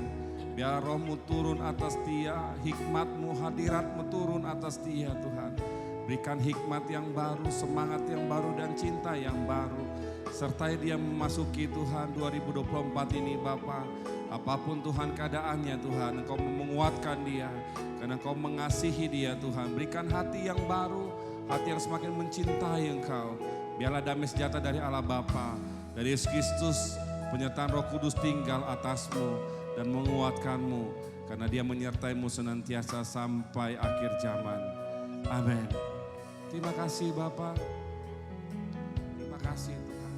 [SPEAKER 1] Biar Roh-Mu turun atas dia, hikmat-Mu, hadirat-Mu turun atas dia Tuhan. Berikan hikmat yang baru, semangat yang baru dan cinta yang baru. Sertai dia memasuki Tuhan 2024 ini Bapa. Apapun Tuhan keadaannya Tuhan, Engkau menguatkan dia. Karena Engkau mengasihi dia Tuhan. Berikan hati yang baru, hati yang semakin mencintai Engkau. Biarlah damai sejahtera dari Allah Bapa, dari Yesus Kristus, penyertaan Roh Kudus tinggal atas-Mu dan menguatkan-Mu. Karena dia menyertai-Mu senantiasa sampai akhir zaman. Amin. Terima kasih Bapa. Terima kasih Tuhan.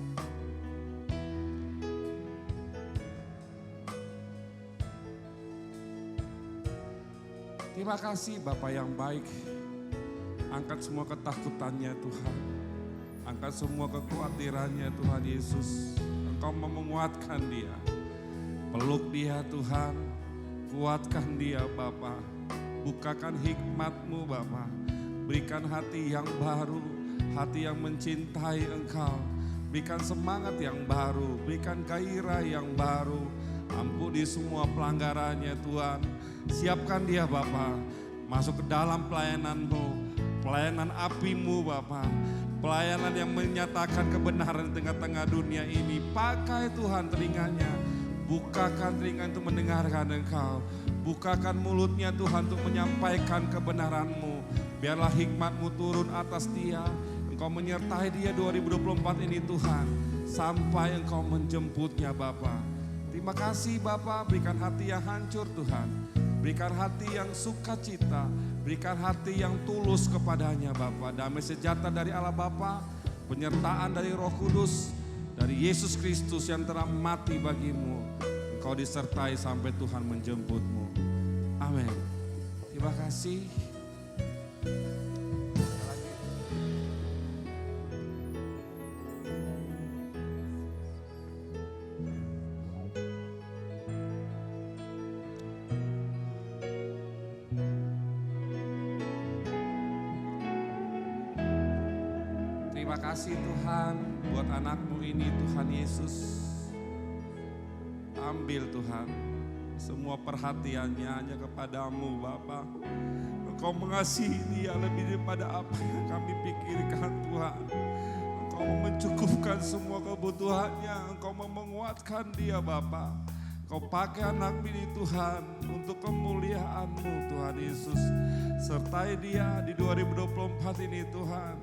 [SPEAKER 1] Terima kasih Bapa yang baik. Angkat semua ketakutannya Tuhan. Angkat semua kekhawatirannya Tuhan Yesus. Engkau mau menguatkan dia. Peluk dia Tuhan. Kuatkan dia Bapa. Bukakan hikmat-Mu Bapa. Berikan hati yang baru. Hati yang mencintai Engkau. Berikan semangat yang baru. Berikan gairah yang baru. Ampuni semua pelanggarannya Tuhan. Siapkan dia Bapa, masuk ke dalam pelayanan-Mu, pelayanan api-Mu Bapa, pelayanan yang menyatakan kebenaran di tengah-tengah dunia ini. Pakai Tuhan telinganya, bukakan telinga untuk mendengarkan Engkau, bukakan mulutnya Tuhan untuk menyampaikan kebenaran-Mu. Biarlah hikmat-Mu turun atas dia, Engkau menyertai dia 2024 ini Tuhan, sampai Engkau menjemputnya Bapa. Terima kasih Bapa, berikan hati yang hancur Tuhan. Berikan hati yang sukacita, berikan hati yang tulus kepadanya Bapa. Damai sejahtera dari Allah Bapa, penyertaan dari Roh Kudus, dari Yesus Kristus yang telah mati bagimu. Engkau disertai sampai Tuhan menjemputmu. Amin. Terima kasih. Terima kasih Tuhan buat anak-Mu ini Tuhan Yesus. Ambil Tuhan semua perhatiannya hanya kepadamu Bapa. Engkau mengasihi dia lebih daripada apa yang kami pikirkan Tuhan. Engkau mencukupkan semua kebutuhannya. Engkau menguatkan dia Bapa. Engkau pakai anak ini Tuhan untuk kemuliaan-Mu Tuhan Yesus. Sertai dia di 2024 ini Tuhan.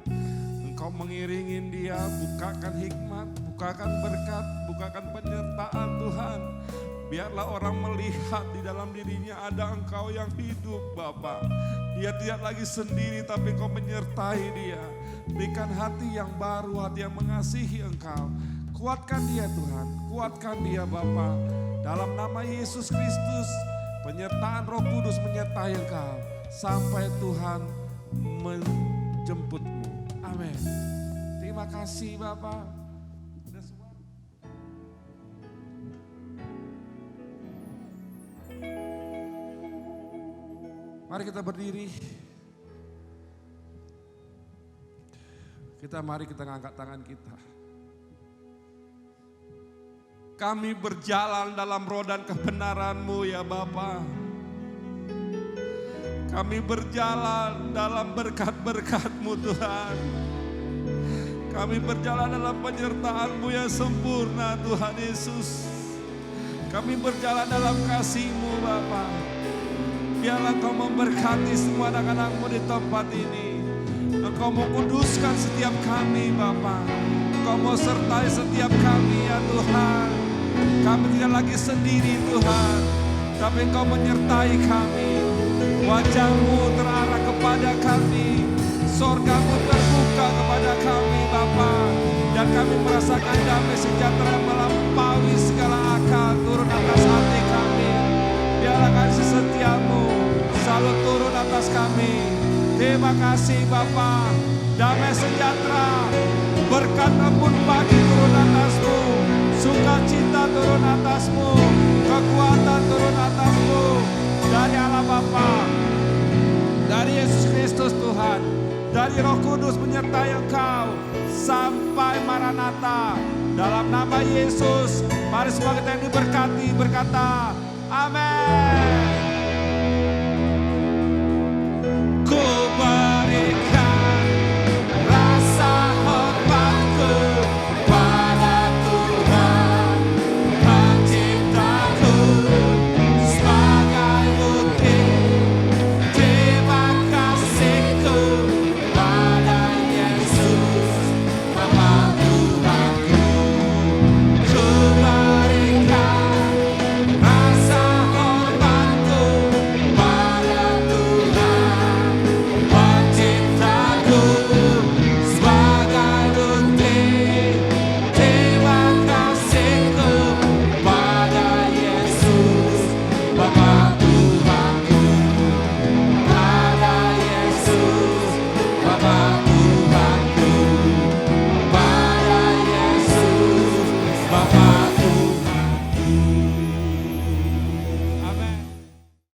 [SPEAKER 1] Engkau mengiringin dia, bukakan hikmat, bukakan berkat, bukakan penyertaan Tuhan. Biarlah orang melihat di dalam dirinya ada Engkau yang hidup Bapa. Dia tidak lagi sendiri, tapi Engkau menyertai dia. Berikan hati yang baru, hati yang mengasihi Engkau. Kuatkan dia Tuhan, kuatkan dia Bapa. Dalam nama Yesus Kristus, penyertaan Roh Kudus menyertai Engkau. Sampai Tuhan menjemputmu. Amin. Terima kasih Bapa. Mari kita berdiri. Mari kita ngangkat tangan kita. Kami berjalan dalam roh dan kebenaran-Mu ya Bapa. Kami berjalan dalam berkat-berkat-Mu Tuhan. Kami berjalan dalam penyertaan-Mu yang sempurna Tuhan Yesus. Kami berjalan dalam kasih-Mu Bapa. Biarlah Engkau memberkati semua anak-anak-Mu di tempat ini. Engkau mau kuduskan setiap kami Bapa. Engkau mau sertai setiap kami ya Tuhan. Kami tidak lagi sendiri Tuhan, tapi Engkau menyertai kami. Wajah-Mu terarah kepada kami. Sorga-Mu terbuka kepada kami Bapa. Dan kami merasakan damai sejahtera yang melampaui segala akal turun atas hati kami. Biarlah kasih setia-Mu selalu turun atas kami. Terima kasih Bapa. Damai sejahtera, berkat embun pagi turun atas-Mu, sukacita turun atas-Mu, kekuatan turun atas-Mu. Dari Allah Bapa, dari Yesus Kristus Tuhan, dari Roh Kudus menyertai Engkau sampai Maranatha. Dalam nama Yesus, mari semua kita yang diberkati berkata, amin. Ku